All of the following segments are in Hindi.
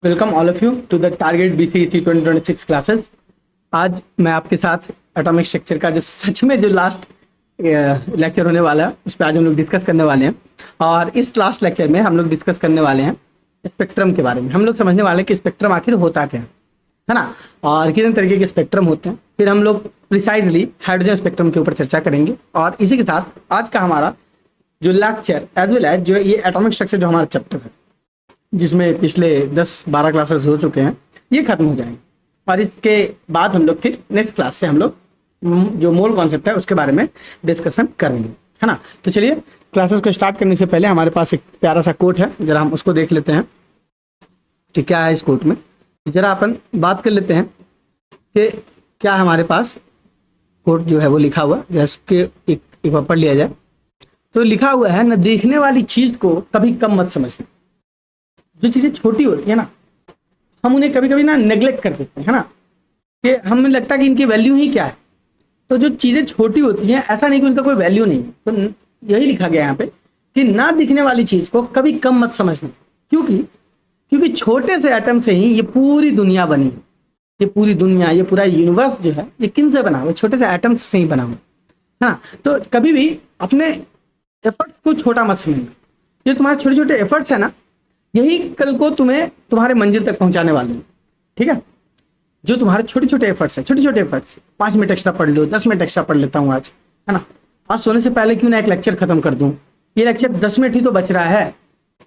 Welcome all of you to the target BCEC 2026 classes. आज मैं आपके साथ एटॉमिक स्ट्रक्चर का जो सच में जो लास्ट लेक्चर होने वाला है उस पर आज हम लोग डिस्कस करने वाले हैं। और इस लास्ट लेक्चर में हम लोग डिस्कस करने वाले हैं स्पेक्ट्रम के बारे में। हम लोग समझने वाले हैं कि स्पेक्ट्रम आखिर होता क्या है ना, और कितने तरीके के स्पेक्ट्रम होते हैं। फिर हम लोग प्रिसाइजली हाइड्रोजन स्पेक्ट्रम के ऊपर चर्चा करेंगे। और इसी के साथ आज का हमारा जो लेक्चर एज वेल एज जो ये एटॉमिक स्ट्रक्चर जो हमारा चैप्टर है, जिसमें पिछले 10-12 क्लासेस हो चुके हैं, ये खत्म हो जाएंगे। और इसके बाद हम लोग फिर नेक्स्ट क्लास से हम लोग जो मोल कॉन्सेप्ट है उसके बारे में डिस्कशन करेंगे, है ना। तो चलिए क्लासेस को स्टार्ट करने से पहले हमारे पास एक प्यारा सा कोट है, जरा हम उसको देख लेते हैं कि क्या है इस कोट में। जरा अपन बात कर लेते हैं कि क्या हमारे पास कोट जो है वो लिखा हुआ, जैसे एक बार पढ़ लिया जाए तो लिखा हुआ है, न देखने वाली चीज को कभी कम मत समझना। जो चीजें छोटी होती है ना, हम उन्हें कभी कभी ना नेग्लेक्ट कर देते हैं, है ना, कि हमें लगता है कि इनकी वैल्यू ही क्या है। तो जो चीजें छोटी होती हैं ऐसा नहीं कि उनका कोई वैल्यू नहीं है। तो यही लिखा गया यहाँ पे कि ना दिखने वाली चीज को कभी कम मत समझना। क्योंकि छोटे से एटम से ही ये पूरी दुनिया बनी है। ये पूरी दुनिया, ये पूरा यूनिवर्स जो है, ये किन से बना हुआ? छोटे से एटम से ही बना हुआ है ना। तो कभी भी अपने एफर्ट्स को छोटा मत समझना। जो तुम्हारे छोटे छोटे एफर्ट्स है ना, यही कल को तुम्हें तुम्हारे मंजिल तक पहुंचाने वाले हैं, ठीक है। जो तुम्हारे छोटे छोटे एफर्ट्स हैं, छोटे छोटे एफर्ट्स, 5 मिनट एक्स्ट्रा पढ़ लो, 10 मिनट एक्स्ट्रा पढ़ लेता हूँ आज, है ना। आज सोने से पहले क्यों ना एक लेक्चर खत्म कर दूं। ये लेक्चर 10 मिनट ही तो बच रहा है,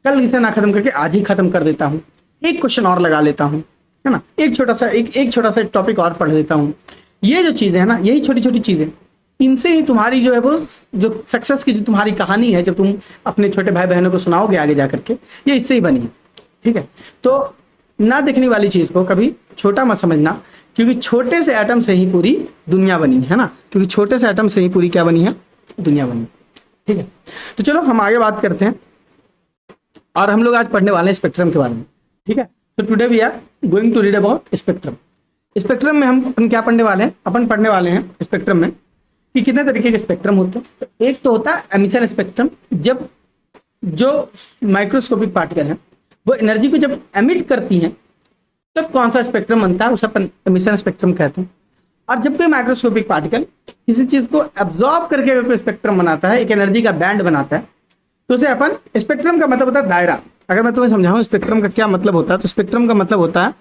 कल इसे ना खत्म करके आज ही खत्म कर देता हूँ। एक क्वेश्चन और लगा लेता हूँ, है ना। एक छोटा सा टॉपिक और पढ़ लेता हूँ। ये जो चीजें है ना, यही छोटी छोटी चीजें, इनसे ही तुम्हारी जो है वो जो सक्सेस की जो तुम्हारी कहानी है, जब तुम अपने छोटे भाई बहनों को सुनाओगे आगे जा करके, ये इससे ही बनी है, ठीक है। तो ना दिखने वाली चीज को कभी छोटा मत समझना, क्योंकि छोटे से एटम से ही पूरी दुनिया बनी है ना। क्योंकि छोटे से एटम से ही पूरी क्या बनी है? दुनिया बनी, ठीक है। तो चलो हम आगे बात करते हैं, और हम लोग आज पढ़ने वाले हैं स्पेक्ट्रम के बारे में, ठीक है। तो today we are going to read about spectrum. Spectrum में हम अपन क्या पढ़ने वाले हैं? अपन पढ़ने वाले हैं स्पेक्ट्रम में कि कितने तरीके के स्पेक्ट्रम होते हैं। तो एक तो होता है एमिशन स्पेक्ट्रम, जब जो माइक्रोस्कोपिक पार्टिकल है वो एनर्जी को जब एमिट करती हैं तब कौन सा स्पेक्ट्रम बनता है, उसे अपन एमिशन स्पेक्ट्रम कहते हैं। और जब कोई माइक्रोस्कोपिक पार्टिकल किसी चीज को एब्जॉर्ब करके अगर कोई स्पेक्ट्रम बनाता है, एक एनर्जी का बैंड बनाता है, तो उसे अपन, स्पेक्ट्रम का मतलब होता है दायरा। अगर मैं तुम्हें समझाऊं स्पेक्ट्रम का क्या मतलब होता है, तो स्पेक्ट्रम का मतलब होता है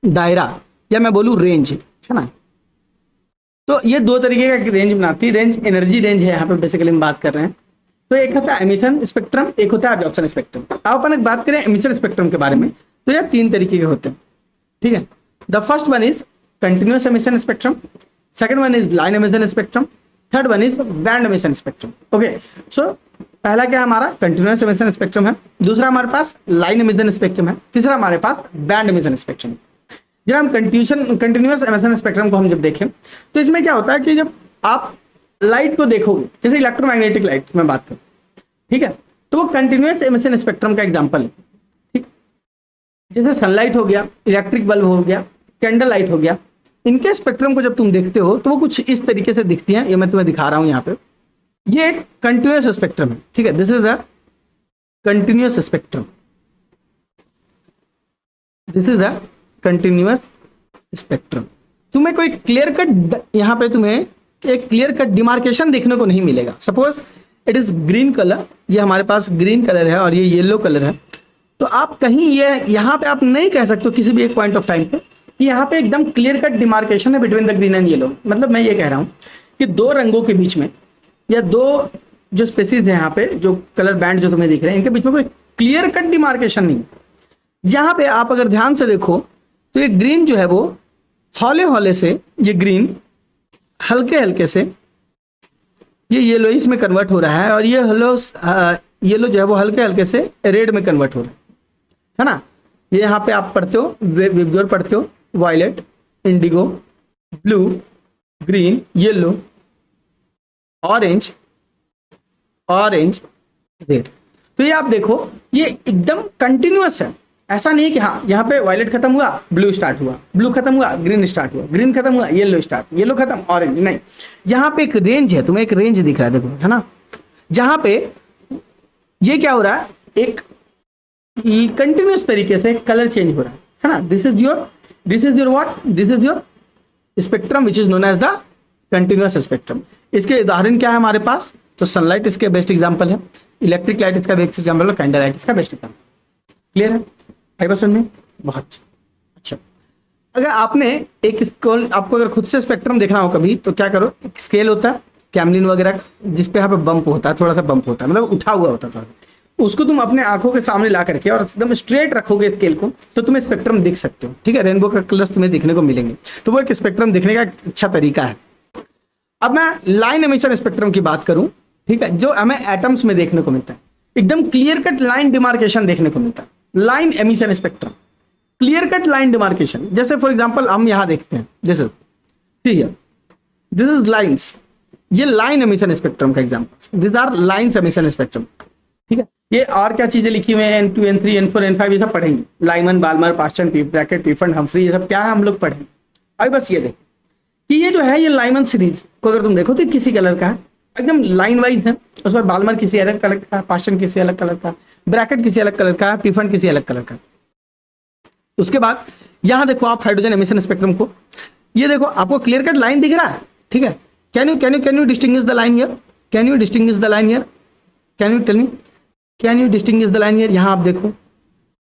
दायरा, या मैं बोलूं रेंज, है ना। तो ये दो तरीके का रेंज बनाती है। रेंज एनर्जी रेंज है, यहाँ पे बेसिकली हम बात कर रहे हैं। तो एक होता है एमिशन स्पेक्ट्रम, एक होता है एब्जॉर्प्शन स्पेक्ट्रम। अब अपन बात करें एमिशन स्पेक्ट्रम के बारे में, तो ये 3 तरीके के होते हैं, ठीक है। The first one is continuous emission spectrum, second one is line emission spectrum, third one is band emission spectrum. Okay, so पहला क्या हमारा कंटिन्यूअस एमिशन स्पेक्ट्रम है, दूसरा हमारे पास लाइन एमिशन स्पेक्ट्रम है, तीसरा हमारे पास बैंड एमिशन स्पेक्ट्रम है। जब हम कंटिन्यूअस एमिशन स्पेक्ट्रम को हम जब देखें, तो इसमें क्या होता है कि जब आप लाइट को देखोगे, जैसे इलेक्ट्रोमैग्नेटिक लाइट में बात करूं, ठीक है, तो वो कंटिन्यूअस एमिशन स्पेक्ट्रम का एग्जांपल है, ठीक। जैसे सनलाइट हो गया, इलेक्ट्रिक बल्ब हो गया, कैंडल लाइट हो गया, इनके स्पेक्ट्रम को जब तुम देखते हो तो वो कुछ इस तरीके से दिखती है। ये मैं तुम्हें दिखा रहा हूं यहाँ पे, ये एक कंटिन्यूअस स्पेक्ट्रम है, ठीक है। This is a continuous spectrum, this is a continuous spectrum. तुम्हें कोई क्लियर कट, यहाँ पे तुम्हें एक क्लियर कट डिमार्केशन देखने को नहीं मिलेगा। Suppose it is green colour, ये हमारे पास ग्रीन कलर है और ये येलो कलर है, तो आप कहीं ये यहाँ पे आप नहीं कह सकते किसी भी एक पॉइंट ऑफ टाइम पे कि यहाँ पे एकदम क्लियर कट डिमार्केशन है between the green and yellow. मतलब मैं ये कह रहा हूँ कि दो रंगों के बीच में, या दो जो स्पेसीज है यहाँ पे, जो कलर बैंड जो तुम्हें दिख रहे हैं, इनके बीच में कोई क्लियर कट डिमार्केशन नहीं। यहाँ पे आप अगर ध्यान से देखो तो ये ग्रीन जो है वो हौले हौले से, ये ग्रीन हल्के हल्के से ये येलोइश में कन्वर्ट हो रहा है, और ये येलो जो है वो हल्के हल्के से रेड में कन्वर्ट हो रहा है ना। ये यहाँ पे आप पढ़ते हो, विबग्योर पढ़ते हो, violet, indigo, blue, green, yellow, orange, orange, red. तो ये आप देखो, ये एकदम कंटिन्यूअस है। ऐसा नहीं कि हाँ यहाँ पे वायलेट खत्म हुआ ब्लू स्टार्ट हुआ, ब्लू खत्म हुआ ग्रीन स्टार्ट हुआ, ग्रीन खत्म हुआ येलो स्टार्ट, येलो खत्म ऑरेंज, नहीं। यहाँ पे एक रेंज है, तुम्हें एक रेंज दिख रहा है, देखो, है ना। जहां पे ये क्या हो रहा है, एक कंटिन्यूस तरीके से कलर चेंज हो रहा है ना। This is your what, this is your spectrum which is known as the continuous spectrum. इसके उदाहरण क्या है हमारे पास, तो सनलाइट इसके बेस्ट एग्जांपल है, इलेक्ट्रिक लाइट इसका बेस्ट एग्जांपल है, कैंडल लाइट इसका बेस्ट एग्जांपल। क्लियर है, आई बात समझ में? बहुत अच्छा। अगर आपने एक स्केल, आपको अगर खुद से स्पेक्ट्रम देखना हो कभी, तो क्या करो, एक स्केल होता है कैमलिन वगैरह का, जिसपे यहाँ पे बम्प होता है, थोड़ा सा बम्प होता है, मतलब उठा हुआ होता था, उसको तुम अपने आंखों के सामने ला करके और एकदम स्ट्रेट रखोगे स्केल को, तो तुम्हें स्पेक्ट्रम दिख सकते हो। ठीक है, रेनबो का कलर्स तुम्हें दिखने को मिलेंगे, तो वो एक स्पेक्ट्रम दिखने का एक अच्छा तरीका है। अब मैं लाइन एमिशन स्पेक्ट्रम की बात करूं, ठीक है, जो हमें एटम्स में देखने को मिलता है, एकदम क्लियर कट लाइन डिमार्केशन देखने को मिलता है। Line emission spectrum, clear cut line demarcation. जैसे फॉर एग्जांपल हम यहां देखते हैं, जैसे see here, this is lines, ये लाइन एमिशन स्पेक्ट्रम का example, this are lines emission spectrum. ठीक है, ये और क्या चीजें लिखी हुई हैं, N2 N3 N4 N5 ये सब पढ़ेंगे, Lyman, Balmer, Paschen, Brackett, Pfund, Humphreys, ये सब क्या है हम लोग पढ़ेंगे। अभी बस ये देखो कि ये जो है, ये लाइमन सीरीज को अगर तुम देखो तो किसी कलर का है, एकदम लाइन वाइज है। उसमें बाल्मर किसी अलग कलर का है, पास्टन किसी अलग कलर का, ब्रैकेट किसी अलग कलर का, पीफर्ड किसी अलग कलर का। उसके बाद यहां देखो आप हाइड्रोजन एमिशन स्पेक्ट्रम को, ये देखो आपको क्लियर कट लाइन दिख रहा है। ठीक है, can you distinguish the line here, can you distinguish the line here, can you tell me, can you distinguish the line here. यहां आप देखो,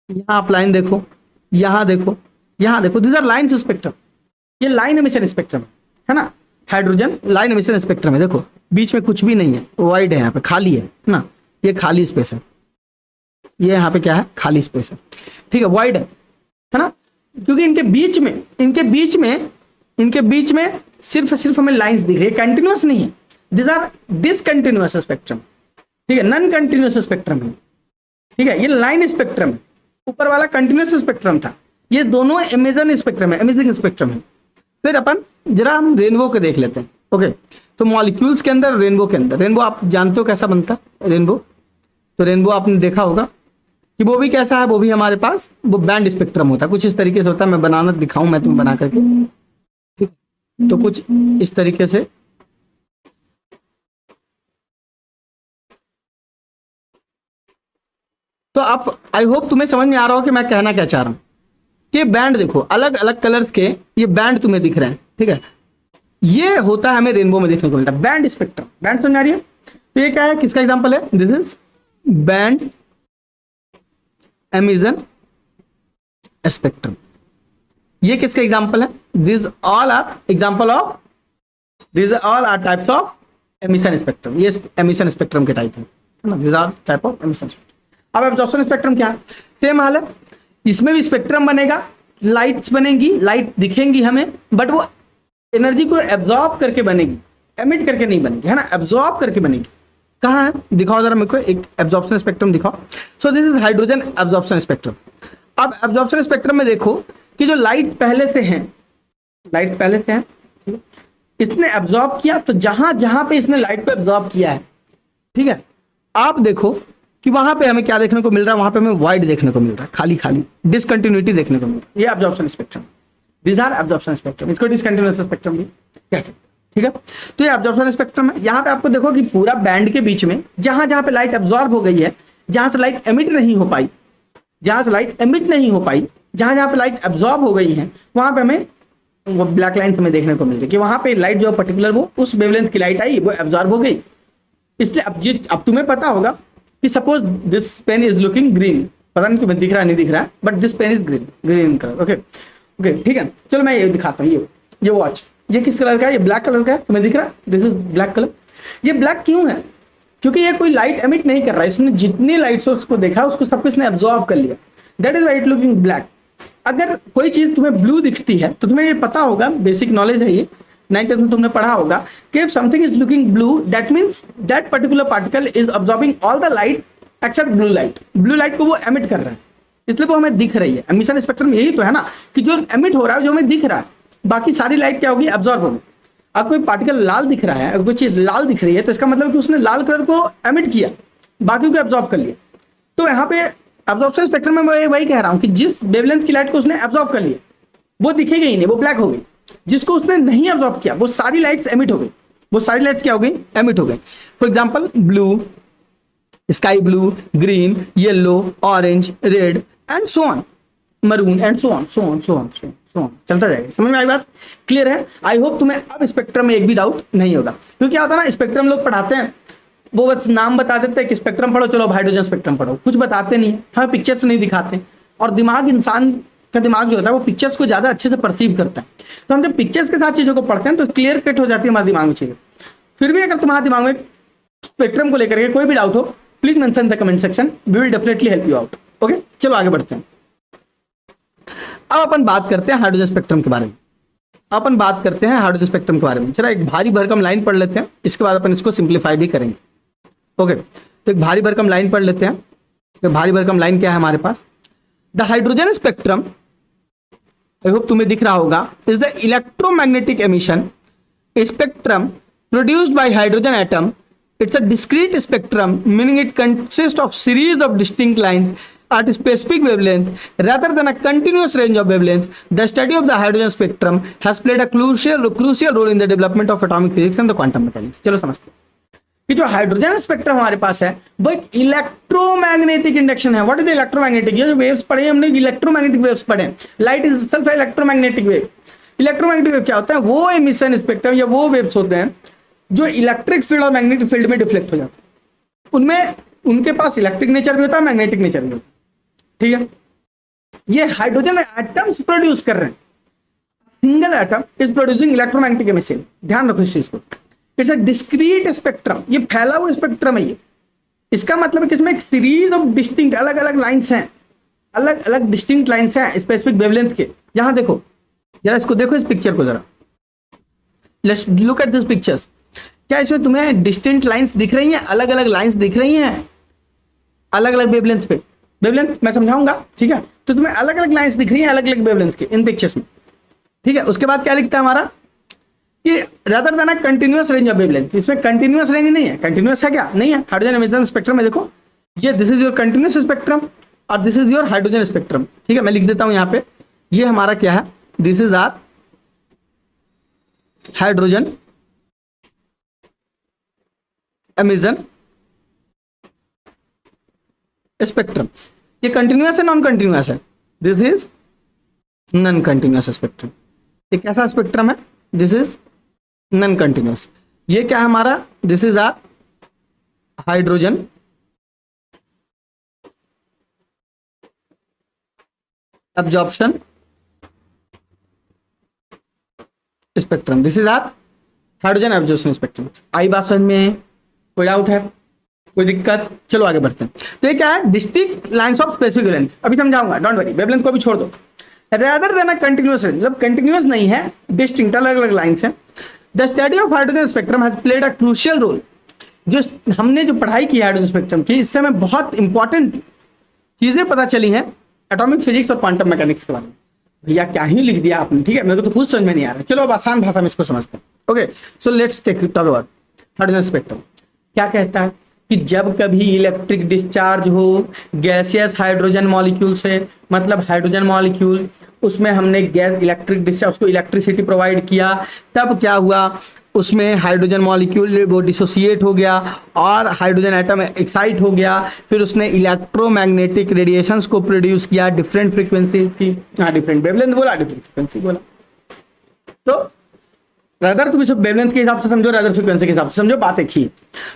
यहां आप लाइन देखो, यहां देखो, यहां देखो, दिस आर लाइंस स्पेक्ट्रम, ये लाइन एमिशन स्पेक्ट्रम है ना। हाइड्रोजन लाइन एमिशन स्पेक्ट्रम है, देखो बीच में कुछ भी नहीं है, वाइड है, यहाँ पे खाली है ना, ये खाली स्पेस है, ये यहाँ पे क्या है, खाली स्पेस है। ठीक है, वाइड है ना, क्योंकि इनके बीच में सिर्फ हमें लाइंस दिख रही है, कंटिन्यूअस नहीं है, दिस आर डिसकंटिन्यूअस स्पेक्ट्रम। ठीक है, नॉन कंटिन्यूअस स्पेक्ट्रम है। ठीक है, ये लाइन स्पेक्ट्रम है, ऊपर वाला कंटिन्यूअस स्पेक्ट्रम था, ये दोनों एमिशन स्पेक्ट्रम है, एमिजिंग स्पेक्ट्रम है। फिर अपन जरा हम रेनबो को देख लेते हैं। ओके, तो मॉलिक्यूल्स के अंदर, रेनबो के अंदर, रेनबो आप जानते हो कैसा बनता है रेनबो, तो रेनबो आपने देखा होगा कि वो भी कैसा है, वो भी हमारे पास वो बैंड स्पेक्ट्रम होता है, कुछ इस तरीके से होता है। मैं बनाना दिखाऊं, मैं तुम बना करके, ठीक, तो कुछ इस तरीके से तो आप, आई होप तुम्हें समझ में आ रहा हो कि मैं कहना क्या चाह रहा हूं। कि बैंड देखो, अलग अलग कलर्स के ये बैंड तुम्हें दिख रहे हैं। ठीक है, ये होता है हमें रेनबो में देखने को मिलता है, बैंड स्पेक्ट्रम। बैंड समझ आ रही है, तो ये क्या है, किसका एग्जांपल है, this is band emission spectrum. ये किसका एग्जांपल है, this all are example of, this all are types of emission spectrum. ये एमिशन स्पेक्ट्रम के टाइप है ना, this are type of emission spectrum. अब एब्जॉर्प्शन स्पेक्ट्रम क्या है, सेम हाल है, इसमें भी स्पेक्ट्रम बनेगा, लाइट्स बनेंगी, लाइट दिखेंगी हमें, बट वो एनर्जी को एब्जॉर्ब करके बनेगी, एमिट करके नहीं बनेगी, है ना, एब्जॉर्ब करके बनेगी। कहाँ है, दिखाओ जरा मेरे को एक एब्जॉर्प्शन स्पेक्ट्रम दिखाओ। सो this is hydrogen absorption spectrum. अब एब्जॉर्प्शन स्पेक्ट्रम में देखो कि जो लाइट पहले से हैं, लाइट पहले से हैं, इसने एब्जॉर्ब किया, तो जहां जहां पे इसने लाइट को एब्जॉर्ब किया है, ठीक है, आप देखो कि वहां पे हमें क्या देखने को मिल रहा है, वहां पे हमें वाइड देखने को मिल रहा है, खाली खाली डिसकंटिन्यूटी देखने को मिल रहा है। ये absorption spectrum, this are absorption spectrum, इसको डिसकंटिन्यूअस स्पेक्ट्रम भी कह सकते हैं। ठीक है, तो ये एब्जॉर्प्शन स्पेक्ट्रम है। यहाँ पे आपको देखो कि पूरा बैंड के बीच में जहां जहां पे लाइट एब्जॉर्ब हो गई है, जहां से लाइट एमिट नहीं हो पाई, जहां से लाइट एमिट नहीं हो पाई, जहां जहां पे लाइट एब्जॉर्ब हो गई है, वहां पे हमें वो ब्लैक लाइन्स हमें देखने को मिल रही है कि वहां पे लाइट जो पर्टिकुलर वो उस वेवलेंथ की लाइट आई, वो एब्जॉर्ब हो गई। इसलिए अब तुम्हें पता होगा कि suppose this pen is looking green, पता नहीं तुम्हें दिख रहा है नहीं दिख रहा है, but this pen is green, green colour. Okay okay, ठीक है, चलो मैं ये दिखाता हूँ। ये वॉच, ये किस कलर का है, ये ब्लैक कलर का है, तुम्हें दिख रहा है, दिस इज ब्लैक कलर। ये ब्लैक क्यों है, क्योंकि ये कोई लाइट एमिट नहीं कर रहा है, इसने जितनी लाइट सोर्स को देखा उसको सब कुछ इसने एब्जॉर्ब कर लिया, that is why it looking black. अगर कोई चीज तुम्हें ब्लू दिखती है तो तुम्हें ये पता होगा, बेसिक नॉलेज है ये, 9th में तुमने पढ़ा होगा कि if something is looking blue, that means that particular particle is absorbing all the light except blue light. Blue light को वो एमिट कर रहा है, इसलिए वो हमें दिख रही है। एमिशन स्पेक्ट्रम यही तो है ना, कि जो एमिट हो रहा है, जो हमें दिख रहा है, बाकी सारी लाइट क्या होगी, एब्जॉर्ब होगी। अब कोई पार्टिकल लाल दिख रहा है, अगर कोई चीज लाल दिख रही है, तो इसका मतलब कि उसने लाल कलर को एमिट किया, बाकी को एब्जॉर्ब कर लिया। तो यहाँ पे एब्जॉर्प्शन स्पेक्ट्रम में मैं वही कह रहा हूँ कि जिस वेवलेंथ की लाइट को उसने एब्जॉर्ब कर लिया, वो दिखेगी ही नहीं, वो ब्लैक हो गई। जिसको उसने नहीं एब्जॉर्ब किया, वो सारी लाइट्स एमिट हो गई, वो सारी लाइट्स क्या हो गई, एमिट हो गई। For example blue, sky blue, green, yellow, orange, red and so on, maroon and so on so on so on so on चलता जाएगा। समझ में आई बात? क्लियर है? आई होप तुम्हें अब स्पेक्ट्रम में एक भी डाउट नहीं होगा, क्योंकि क्या होता है ना, स्पेक्ट्रम लोग पढ़ाते हैं, वो बस नाम बता देते हैं कि स्पेक्ट्रम पढ़ो, चलो हाइड्रोजन स्पेक्ट्रम पढ़ो, कुछ बताते नहीं है, हमें पिक्चर्स नहीं दिखाते। और दिमाग, इंसान का दिमाग जो होता है वो पिक्चर्स को ज्यादा अच्छे से परसीव करता है, तो हम जब पिक्चर्स के साथ चीजों को पढ़ते हैं तो क्लियर कट हो जाती है हमारे दिमाग में चीजें। फिर भी अगर तुम्हारे दिमाग में स्पेक्ट्रम को लेकर के कोई भी डाउट हो, please mention the comment section, we will definitely help you out. Okay, चलो आगे बढ़ते हैं। अब अपन बात करते हैं हाइड्रोजन स्पेक्ट्रम के बारे में। अपन बात करते हैं हाइड्रोजन स्पेक्ट्रम के बारे में। चलो एक भारी भरकम लाइन पढ़ लेते हैं, इसके बाद अपन इसको सिंप्लीफाई भी करेंगे। ओके, तो एक भारी भरकम लाइन पढ़ लेते हैं। तो भारी भरकम लाइन क्या है हमारे पास? The hydrogen spectrum, I hope तुम्हें दिख रहा होगा, is the electromagnetic emission spectrum produced by hydrogen atom. It's a discrete spectrum, meaning it consists of series of distinct lines at a specific wavelength rather than a continuous range of wavelength. The study of the hydrogen spectrum has played a crucial role in the development of atomic physics and the quantum mechanics. चलो समझते हैं कि जो हाइड्रोजन स्पेक्ट्रम हमारे पास है वो एक इलेक्ट्रोमैग्नेटिक इंडक्शन है। What is electromagnetic? ये जो वेव्स पढ़े हमने, इलेक्ट्रोमैग्नेटिक वेव्स पढ़े। Light is self electromagnetic wave. Electromagnetic wave क्या होता है? वो एमिशन स्पेक्ट्रम या वो वेव्स होते हैं जो इलेक्ट्रिक फील्ड और मैग्नेटिक फील्ड में डिफ्लेक्ट हो जाते हैं। उनमें उनके पास इलेक्ट्रिक नेचर भी होता है, मैग्नेटिक नेचर भी होता है। ठीक है, ये हाइड्रोजन एटम्स प्रोड्यूस कर रहे हैं। Single atom is producing electromagnetic emission. ध्यान रखो इस चीज को। इट्स अ डिस्क्रीट स्पेक्ट्रम, ये फैला हुआ स्पेक्ट्रम है ये। इसका मतलब है कि इसमें एक सीरीज ऑफ डिस्टिंक्ट अलग अलग लाइंस हैं, अलग अलग डिस्टिंक्ट लाइंस हैं स्पेसिफिक वेवलेंथ के। यहां देखो जरा, इसको देखो इस पिक्चर को जरा, let's look at this pictures. क्या इसमें तुम्हें डिस्टिंक्ट लाइंस दिख रही हैं? अलग अलग लाइंस दिख रही हैं अलग अलग वेवलेंथ पे। वेवलेंथ मैं समझाऊंगा, ठीक है? तो तुम्हें अलग अलग लाइंस दिख रही हैं अलग अलग वेवलेंथ के इन पिक्चर्स में। ठीक है, उसके बाद क्या लिखता है हमारा कि rather than a continuous range of wavelength. इसमें कंटिन्यूअस रेंज नहीं है। कंटिन्यूअस है क्या? नहीं है। हाइड्रोजन एमिशन स्पेक्ट्रम में देखो, ये this is your continuous spectrum और this is your hydrogen spectrum. ठीक है, मैं लिख देता हूं यहां पे, ये हमारा क्या है? This is our hydrogen emission spectrum. ये कंटिन्यूअस है नॉन कंटिन्यूअस है? This is non continuous spectrum. ये कैसा स्पेक्ट्रम है? This is non continuous. ये क्या है हमारा? This is our hydrogen absorption spectrum. This is our hydrogen absorption spectrum. आई बात समझ में? कोई डाउट है? कोई दिक्कत? चलो आगे बढ़ते हैं। तो ये क्या है? Distinct lines of specific wavelength. अभी समझाऊंगा, डोंट वरी, वेवलेंथ को भी छोड़ दो। Rather than a continuous range, मतलब कंटिन्यूअस नहीं है, डिस्टिंक्ट अलग अलग लाइंस हैं। The study of hydrogen spectrum has played a crucial role. जो हमने जो पढ़ाई की हाइड्रोजन स्पेक्ट्रम की, इससे हमें बहुत इंपॉर्टेंट चीजें पता चली हैं एटॉमिक फिजिक्स और क्वांटम मैकेनिक्स के बारे में। भैया क्या ही लिख दिया आपने, ठीक है? मेरे को तो कुछ समझ में नहीं आ रहा। चलो अब आसान भाषा में इसको समझते हैं। Okay, so let's talk about hydrogen spectrum. क्या कहता है कि जब कभी इलेक्ट्रिक डिस्चार्ज हो गैसियस हाइड्रोजन मॉलिक्यूल से, मतलब हाइड्रोजन मॉलिक्यूल, उसमें हमने गैस इलेक्ट्रिक डिस्चार्ज, उसको इलेक्ट्रिसिटी प्रोवाइड किया, तब क्या हुआ? उसमें हाइड्रोजन मॉलिक्यूल वो डिसोसिएट हो गया और हाइड्रोजन एटम एक्साइट हो गया। फिर उसने इलेक्ट्रोमैग्नेटिक रेडिएशंस को प्रोड्यूस किया डिफरेंट फ्रीक्वेंसीज की। हाँ, डिफरेंट वेवलेंथ बोला, डिफरेंट फ्रीक्वेंसी बोला। तो रादर तुम इसे वेवलेंथ के हिसाब से समझो, रादर फ्रीक्वेंसी के हिसाब से समझो, बात एक ही।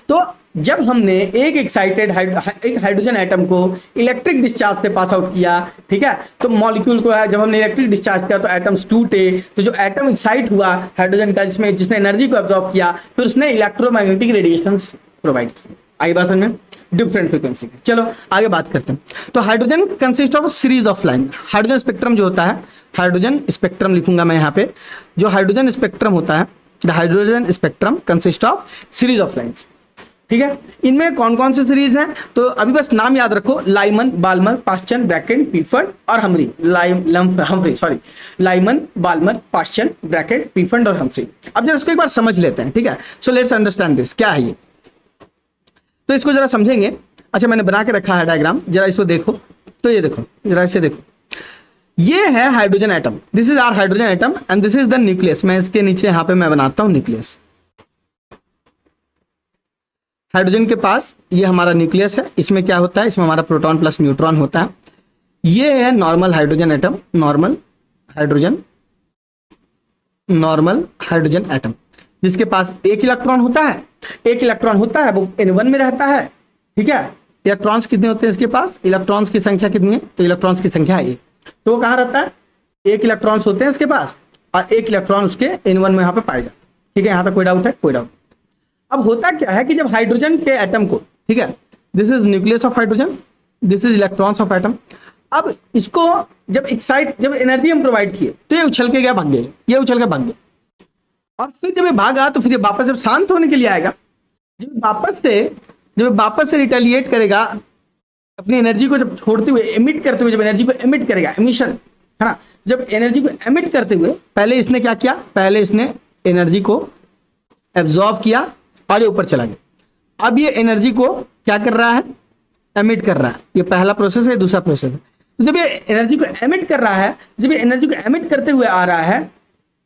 तो जब हमने एक एक्साइटेड एक हाइड्रोजन एटम को इलेक्ट्रिक डिस्चार्ज से पास आउट किया, ठीक है, तो मॉलिक्यूल को जब हमने इलेक्ट्रिक डिस्चार्ज किया तो एटम्स टूटे। तो जो एटम एक्साइट हुआ हाइड्रोजन का, जिसने एनर्जी को एब्जॉर्ब किया, फिर उसने इलेक्ट्रोमैग्नेटिक रेडिएशंस प्रोवाइड किए। आई बात समझ में? डिफरेंट फ्रीक्वेंसी के। चलो आगे बात करते हैं। तो hydrogen consist of series of line. Hydrogen spectrum जो होता है, हाइड्रोजन स्पेक्ट्रम लिखूंगा मैं यहाँ पे, जो हाइड्रोजन स्पेक्ट्रम होता है, the hydrogen spectrum consist of series of lines. ठीक है, इनमें कौन कौन सी सीरीज हैं? तो अभी बस नाम याद रखो, लाइमन, बाल्मर, पास्चन, ब्रैकेट, पीफर्ड और हमरी। लाइमन, बाल्मर, पास्चन, ब्रैकेट, पीफर्ड और हमफ्री। अब जरा इसको एक बार समझ लेते हैं, ठीक है? So let's understand this. क्या है ये? तो इसको जरा समझेंगे। अच्छा, मैंने बना के रखा है डायग्राम, जरा इसको देखो। तो ये देखो, जरा इसे देखो, ये है hydrogen atom. This is our hydrogen atom and this is the nucleus. मैं इसके नीचे यहां पे मैं बनाता हूं न्यूक्लियस। हाइड्रोजन के पास ये हमारा न्यूक्लियस है, इसमें क्या होता है, इसमें हमारा प्रोटॉन प्लस न्यूट्रॉन होता है। ये है normal hydrogen atom, normal hydrogen atom, जिसके पास एक इलेक्ट्रॉन होता है, एक इलेक्ट्रॉन होता है, वो N1 में रहता है। ठीक है, इलेक्ट्रॉन्स कितने होते हैं इसके पास, इलेक्ट्रॉन्स की संख्या कितनी है, तो इलेक्ट्रॉन्स की संख्या है एक, तो वो कहाँ रहता है, एक इलेक्ट्रॉन्स होते हैं इसके पास और एक इलेक्ट्रॉन उसके N1 में यहाँ पे पाए जाते हैं। ठीक है, यहाँ तक कोई डाउट है, कोई डाउट। अब होता क्या है कि जब हाइड्रोजन के एटम को, ठीक है, this is nucleus of hydrogen, this is electrons of atom. अब इसको जब एक्साइट, जब एनर्जी हम प्रोवाइड किए तो ये उछल के क्या भाग गए, ये उछल के भाग गए, और फिर जब ये भागा तो फिर ये वापस जब शांत होने के लिए आएगा, जब वापस से रिटेलिएट करेगा अपनी एनर्जी को, जब छोड़ते हुए एमिट करते हुए, जब एनर्जी को एमिट करेगा, एमिशन है ना, जब एनर्जी को एमिट करते हुए पहले इसने क्या किया, पहले इसने एनर्जी को एब्जॉर्ब किया और ये ऊपर चला गया। अब ये एनर्जी को क्या कर रहा है, एमिट कर रहा है। ये पहला प्रोसेस है, दूसरा प्रोसेस है। तो जब ये एनर्जी को एमिट कर रहा है, जब ये एनर्जी को एमिट करते हुए आ रहा है,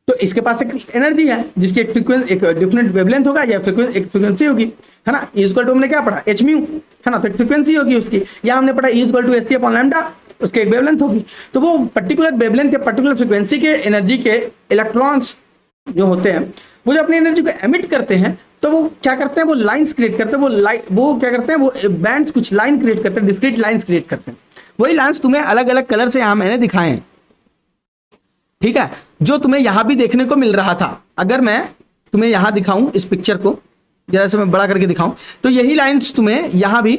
तो इसके पास एक एनर्जी है जिसकी एक फ्रीक्वेंसी, एक डिफरेंट वेवलेंथ होगा या एक फ्रीक्वेंसी होगी, है ना। E इक्वल टू हमने क्या पढ़ा, h म्यू, है ना, तो एक फ्रीक्वेंसी होगी उसकी, या हमने पढ़ा E equal to H upon lambda, उसके एक वेवलेंथ होगी। तो वो पर्टिकुलर वेवलेंथ या पर्टिकुलर फ्रीक्वेंसी के एनर्जी के इलेक्ट्रॉन्स जो होते हैं, वो जो अपनी एनर्जी को एमिट करते हैं, तो वो क्या करते हैं, वो लाइंस क्रिएट करते हैं, वो क्या करते हैं, वो बैंड्स, कुछ लाइन क्रिएट करते हैं, डिस्क्रीट लाइंस क्रिएट करते हैं। वही लाइंस तुम्हें अलग अलग कलर से यहाँ मैंने दिखाए हैं। ठीक है, जो तुम्हें यहां भी देखने को मिल रहा था, अगर मैं तुम्हें यहां दिखाऊं, इस पिक्चर को जरा से मैं बड़ा करके दिखाऊं, तो यही लाइंस तुम्हें यहां भी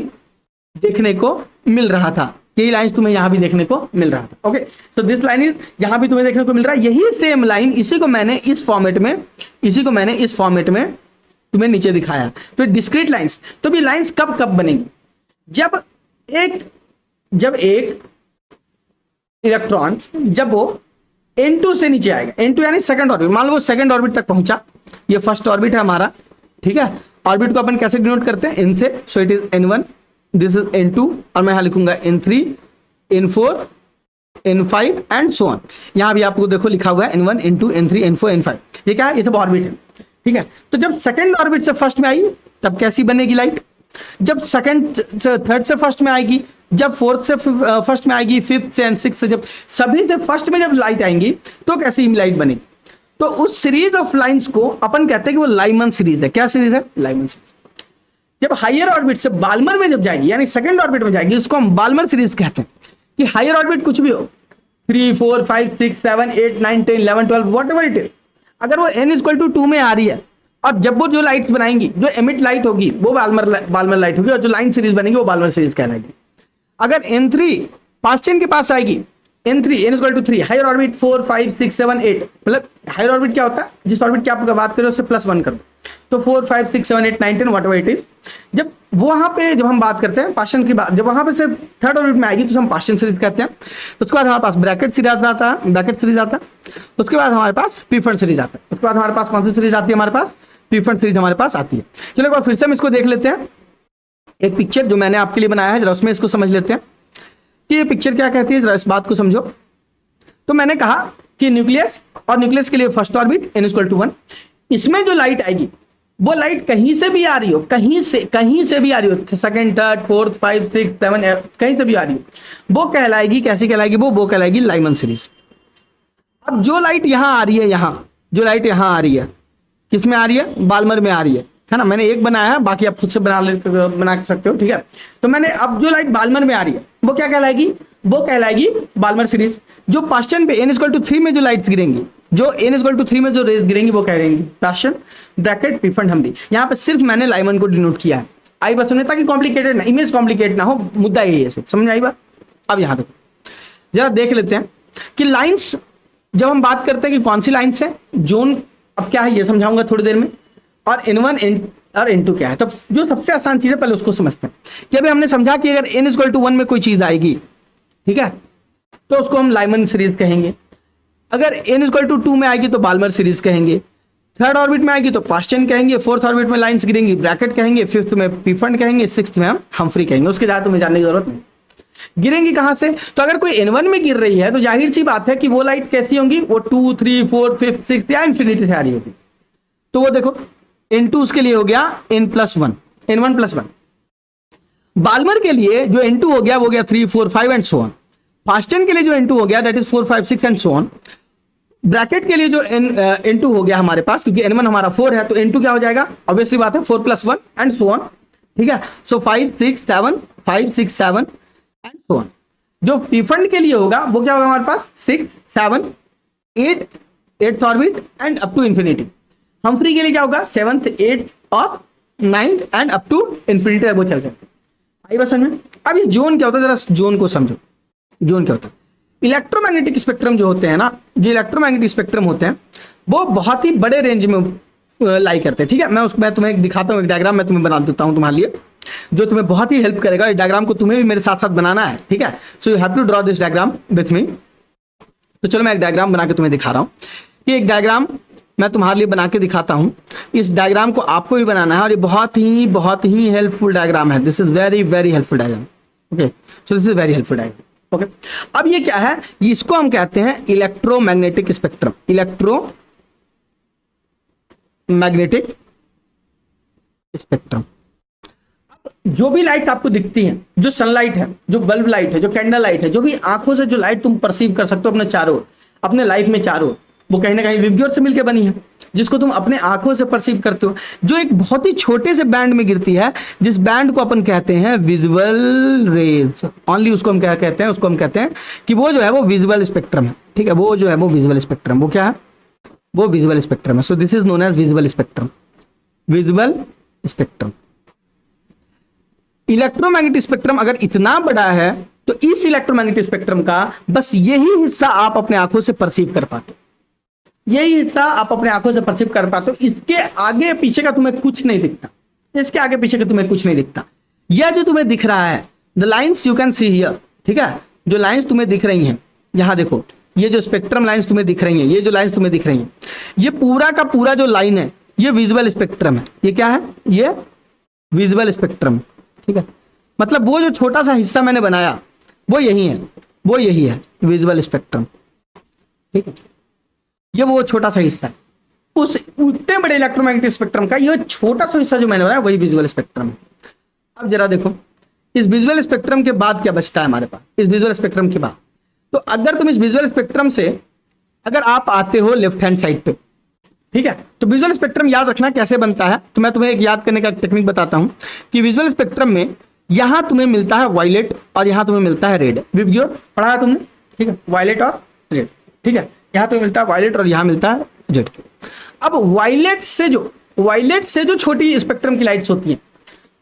देखने को मिल रहा था, यही लाइंस तुम्हें यहां भी देखने को मिल रहा था। Okay, so this line is, यहां भी तुम्हें देखने को मिल रहा है, यही सेम लाइन, इसी को मैंने इस फॉर्मेट में तुम्हें नीचे दिखाया। तो डिस्क्रीट लाइंस, तो भी लाइंस कब कब बनेगी, जब एक इलेक्ट्रॉन, जब वो N2 से नीचे आएगा, N2 यानी सेकंड ऑर्बिट, मान लो वो सेकंड ऑर्बिट तक पहुंचा, ये फर्स्ट ऑर्बिट है हमारा। ठीक है, ऑर्बिट को अपन कैसे डिनोट करते हैं, N से, so it is N1, this is N2, और मैं यहां लिखूंगा N3, N4, N5 and so on. यहां भी आपको देखो लिखा हुआ है N1, N2, N3, N4, N5, ये क्या है, ये सब ऑर्बिट है। ठीक है, तो जब सेकंड ऑर्बिट से फर्स्ट में आई तब कैसी बनेगी लाइट, जब सेकंड से थर्ड से फर्स्ट में आएगी, जब फोर्थ से फर्स्ट में आएगी, फिफ्थ से एंड सिक्स से, जब सभी से फर्स्ट में जब लाइट आएंगी तो कैसी लाइट बनेगी। तो उस सीरीज ऑफ लाइंस को अपन कहते हैं कि वो लाइमन सीरीज है। क्या सीरीज है, लाइमन सीरीज। जब हायर ऑर्बिट से बाल्मर में जब जाएगी, यानी सेकंड ऑर्बिट में जाएगी, उसको हम बाल्मर सीरीज कहते हैं। कि हायर ऑर्बिट कुछ भी हो, 3, 4, 5, 6, 7, 8, 9, 10, 11, 12, वॉट एवर इट इज, अगर वो n इक्वल टू 2 में आ रही है, और जब वो जो लाइट बनाएंगी, जो एमिट लाइट होगी वो बाल्मर लाइट होगी, और जो लाइन सीरीज बनेगी वो बाल्मर सीरीज कहलाएगी। अगर N3 पास्ट चेन के पास आएगी, N3 n equal to 3, higher orbit 4, 5, 6, 7, 8, मतलब हायर ऑर्बिट क्या होता है, जिस ऑर्बिट की आप बात करें उससे +1 कर दो, तो 4, 5, 6, 7, 8, 9, 10 वॉट एवर इट इज। जब वहां पे जब हम बात करते हैं पास्चन की बात, जब वहां पे से थर्ड ऑर्बिट में आएगी तो हम पास्चन सीरीज कहते हैं। उसके बाद हमारे पास ब्रैकेट सीरीज आता है, उसके बाद हमारे पास पीफर्ड सीरीज आता है, उसके बाद हमारे पास कौन सी सीरीज आती है, हमारे पास पीफर्ड सीरीज हमारे पास आती है। चलो एक बार फिर से हम इसको देख लेते हैं, एक पिक्चर जो मैंने आपके लिए बनाया है, जरा उसमें इसको समझ लेते हैं कि ये पिक्चर क्या कहती है, जरा इस बात को समझो। तो मैंने कहा कि न्यूक्लियस, और न्यूक्लियस के लिए first orbit n equal to 1, इसमें जो लाइट आएगी वो लाइट कहीं से भी आ रही हो, कहीं से भी आ रही हो, सेकंड, थर्ड, फोर्थ, 5, 6, 7, कहीं से भी आ रही हो, वो कहलाएगी, कैसी कहलाएगी, वो कहलाएगी लाइमन सीरीज। अब जो लाइट यहां आ रही है, जो लाइट यहां आ रही है, किस में आ रही है, बाल्मर में आ रही है ना। मैंने एक बनाया है, बाकी आप खुद से बना सकते हो। ठीक है, तो मैंने अब जो लाइट बाल्मर में आ रही है वो क्या कहलाएगी, वो कहलाएगी बाल्मर सीरीज। जो पास्चन पे n इक्वल टू 3 में जो लाइट्स गिरेंगी, जो n इक्वल टू 3 में जो रेज गिरेंगी वो कहेंगी पास्चन, ब्रैकेट पीफर्ड हमरी। यहाँ पे सिर्फ मैंने लाइमन को डिनोट किया है, आई बात समझे, ताकि कॉम्प्लिकेटेड ना, इमेज कॉम्प्लिकेट ना हो, मुद्दा यही है, समझ आई बात। अब यहाँ देखो, जरा देख लेते हैं कि लाइन्स, जब हम बात करते हैं कि कौन सी लाइन्स है, जोन अब क्या है ये समझाऊंगा थोड़ी देर में, और N1 और N2 क्या है। तो जो सबसे आसान चीज है पहले उसको समझते हैं कि अभी हमने समझा कि अगर n इक्वल टू 1 में कोई चीज आएगी, ठीक है, तो उसको हम लाइमन सीरीज कहेंगे। अगर n इक्वल टू 2 में आएगी तो बाल्मर सीरीज कहेंगे, थर्ड ऑर्बिट में आएगी तो पास्चन कहेंगे, फोर्थ ऑर्बिट में लाइन्स गिरेंगी ब्रैकेट कहेंगे, फिफ्थ में पीफर्ड कहेंगे, सिक्स्थ में हम हम्फ्री कहेंगे। उसके ज्यादा तुम्हें जानने की जरूरत नहीं। गिरेंगी कहां से, तो अगर कोई N1 में गिर रही है तो जाहिर सी बात है कि वो लाइट कैसी होंगी, वो 2, 3, 4, 5, 6 या इंफिनिटी से आ रही होगी। तो वो देखो N2 उसके लिए हो गया n+1, N1 + 1। बाल्मर के लिए जो N2 हो गया वो गया 3, 4, 5 एंड सो ऑन। फास्टन के लिए जो N2 हो गया that is 4, 5, 6 and so on. Bracket के लिए जो N2 हो गया हमारे पास, क्योंकि N1 हमारा 4 है तो N2 क्या हो जाएगा, ऑब्वियसली बात है 4 + 1 एंड सो ऑन। ठीक है, सो 5, 6, 7, 5, 6, 7 एंड सो ऑन। जो पीफंड के लिए होगा वो क्या होगा हमारे पास 6, 7, 8, 8th orbit and up to infinity. Humphrey के लिए क्या होगा 7th, 8th और 9th and up to infinity वो चल जाएगा। आई बात समझ में। अब ये जोन क्या होता है, जरा जोन को समझो। जोन क्या होता है, इलेक्ट्रोमैग्नेटिक स्पेक्ट्रम जो होते हैं ना, जो इलेक्ट्रोमैग्नेटिक स्पेक्ट्रम होते हैं वो बहुत ही बड़े रेंज में लाई करते हैं। ठीक है, मैं तुम्हें दिखाता हूँ एक डायग्राम, मैं तुम्हें बना देता हूँ तुम्हारे लिए, जो तुम्हें बहुत ही हेल्प करेगा। इस डायग्राम को तुम्हें भी मेरे साथ साथ बनाना है। ठीक है, so you have to draw this diagram with me. तो चलो मैं एक डायग्राम बना के तुम्हें दिखा रहा हूँ कि एक डायग्राम मैं तुम्हारे लिए बना के दिखाता हूँ। इस डायग्राम को आपको भी बनाना है और ये बहुत ही हेल्पफुल डायग्राम है। This is very very helpful diagram. Okay, so this is very helpful diagram. Okay, अब ये क्या है, इसको हम कहते हैं इलेक्ट्रोमैग्नेटिक स्पेक्ट्रम। Electromagnetic spectrum. जो भी लाइट आपको दिखती हैं, जो सनलाइट है, जो बल्ब लाइट है, जो कैंडल लाइट है, जो भी आंखों से जो लाइट तुम परसीव कर सकते हो अपने चारों, अपने लाइफ में चारों, वो कहीं ना कहीं विबग्योर से मिलकर बनी है, जिसको तुम अपने आंखों से परसीव करते हो, जो एक बहुत ही छोटे से बैंड में गिरती है, जिस बैंड को अपन कहते हैं विजुअल रेज। ओनली उसको हम क्या कहते हैं, उसको हम कहते हैं कि वो जो है वो विजुअल स्पेक्ट्रम है। ठीक है, वो जो है वो विजुअल स्पेक्ट्रम, वो क्या है, वो विजुअल स्पेक्ट्रम है। So this is known as visual spectrum. Visual spectrum. Electromagnetic spectrum अगर इतना बड़ा है तो इस इलेक्ट्रोमैग्नेटिक स्पेक्ट्रम का बस यही हिस्सा आप अपने आंखों से परसीव कर पाते हो, यही हिस्सा आप अपने आंखों से परसीव कर पाते हो। इसके आगे पीछे का तुम्हें कुछ नहीं दिखता, इसके आगे पीछे का तुम्हें कुछ नहीं दिखता। यह जो तुम्हें दिख रहा है, the lines you can see here. ठीक है, जो लाइन्स तुम्हें दिख रही हैं, यहां देखो, ये जो स्पेक्ट्रम लाइन्स तुम्हें दिख रही हैं, ये जो लाइन्स तुम्हें दिख रही हैं, ये पूरा का पूरा जो लाइन है ये विजुअल स्पेक्ट्रम है। ये क्या है, ये विजुअल स्पेक्ट्रम। ठीक है, मतलब वो जो छोटा सा हिस्सा मैंने बनाया वो यही है, वो यही है विजुअल स्पेक्ट्रम। ठीक है, ये वो छोटा सा हिस्सा है उस उतने बड़े इलेक्ट्रोमैग्नेटिक स्पेक्ट्रम का, ये छोटा सा हिस्सा जो मैंने बनाया वही विजुअल स्पेक्ट्रम है। अब जरा देखो, इस विजुअल स्पेक्ट्रम के बाद क्या बचता है हमारे पास, इस विजुअल स्पेक्ट्रम के बाद। तो अगर तुम इस विजुअल स्पेक्ट्रम से अगर आप आते हो लेफ्ट हैंड साइड पे, ठीक है, तो विजुअल स्पेक्ट्रम याद रखना कैसे बनता है। तो मैं तुम्हें एक याद करने का टेक्निक बताता हूं कि विजुअल स्पेक्ट्रम में यहां तुम्हें मिलता है वायलेट और यहां तुम्हें मिलता है रेड। विबग्योर पढ़ा है तुमने, ठीक है, वायलेट और रेड। ठीक है, यहां तुम्हें मिलता है वायलेट और यहां मिलता है रेड। अब वायलेट से जो छोटी स्पेक्ट्रम की लाइट्स होती हैं,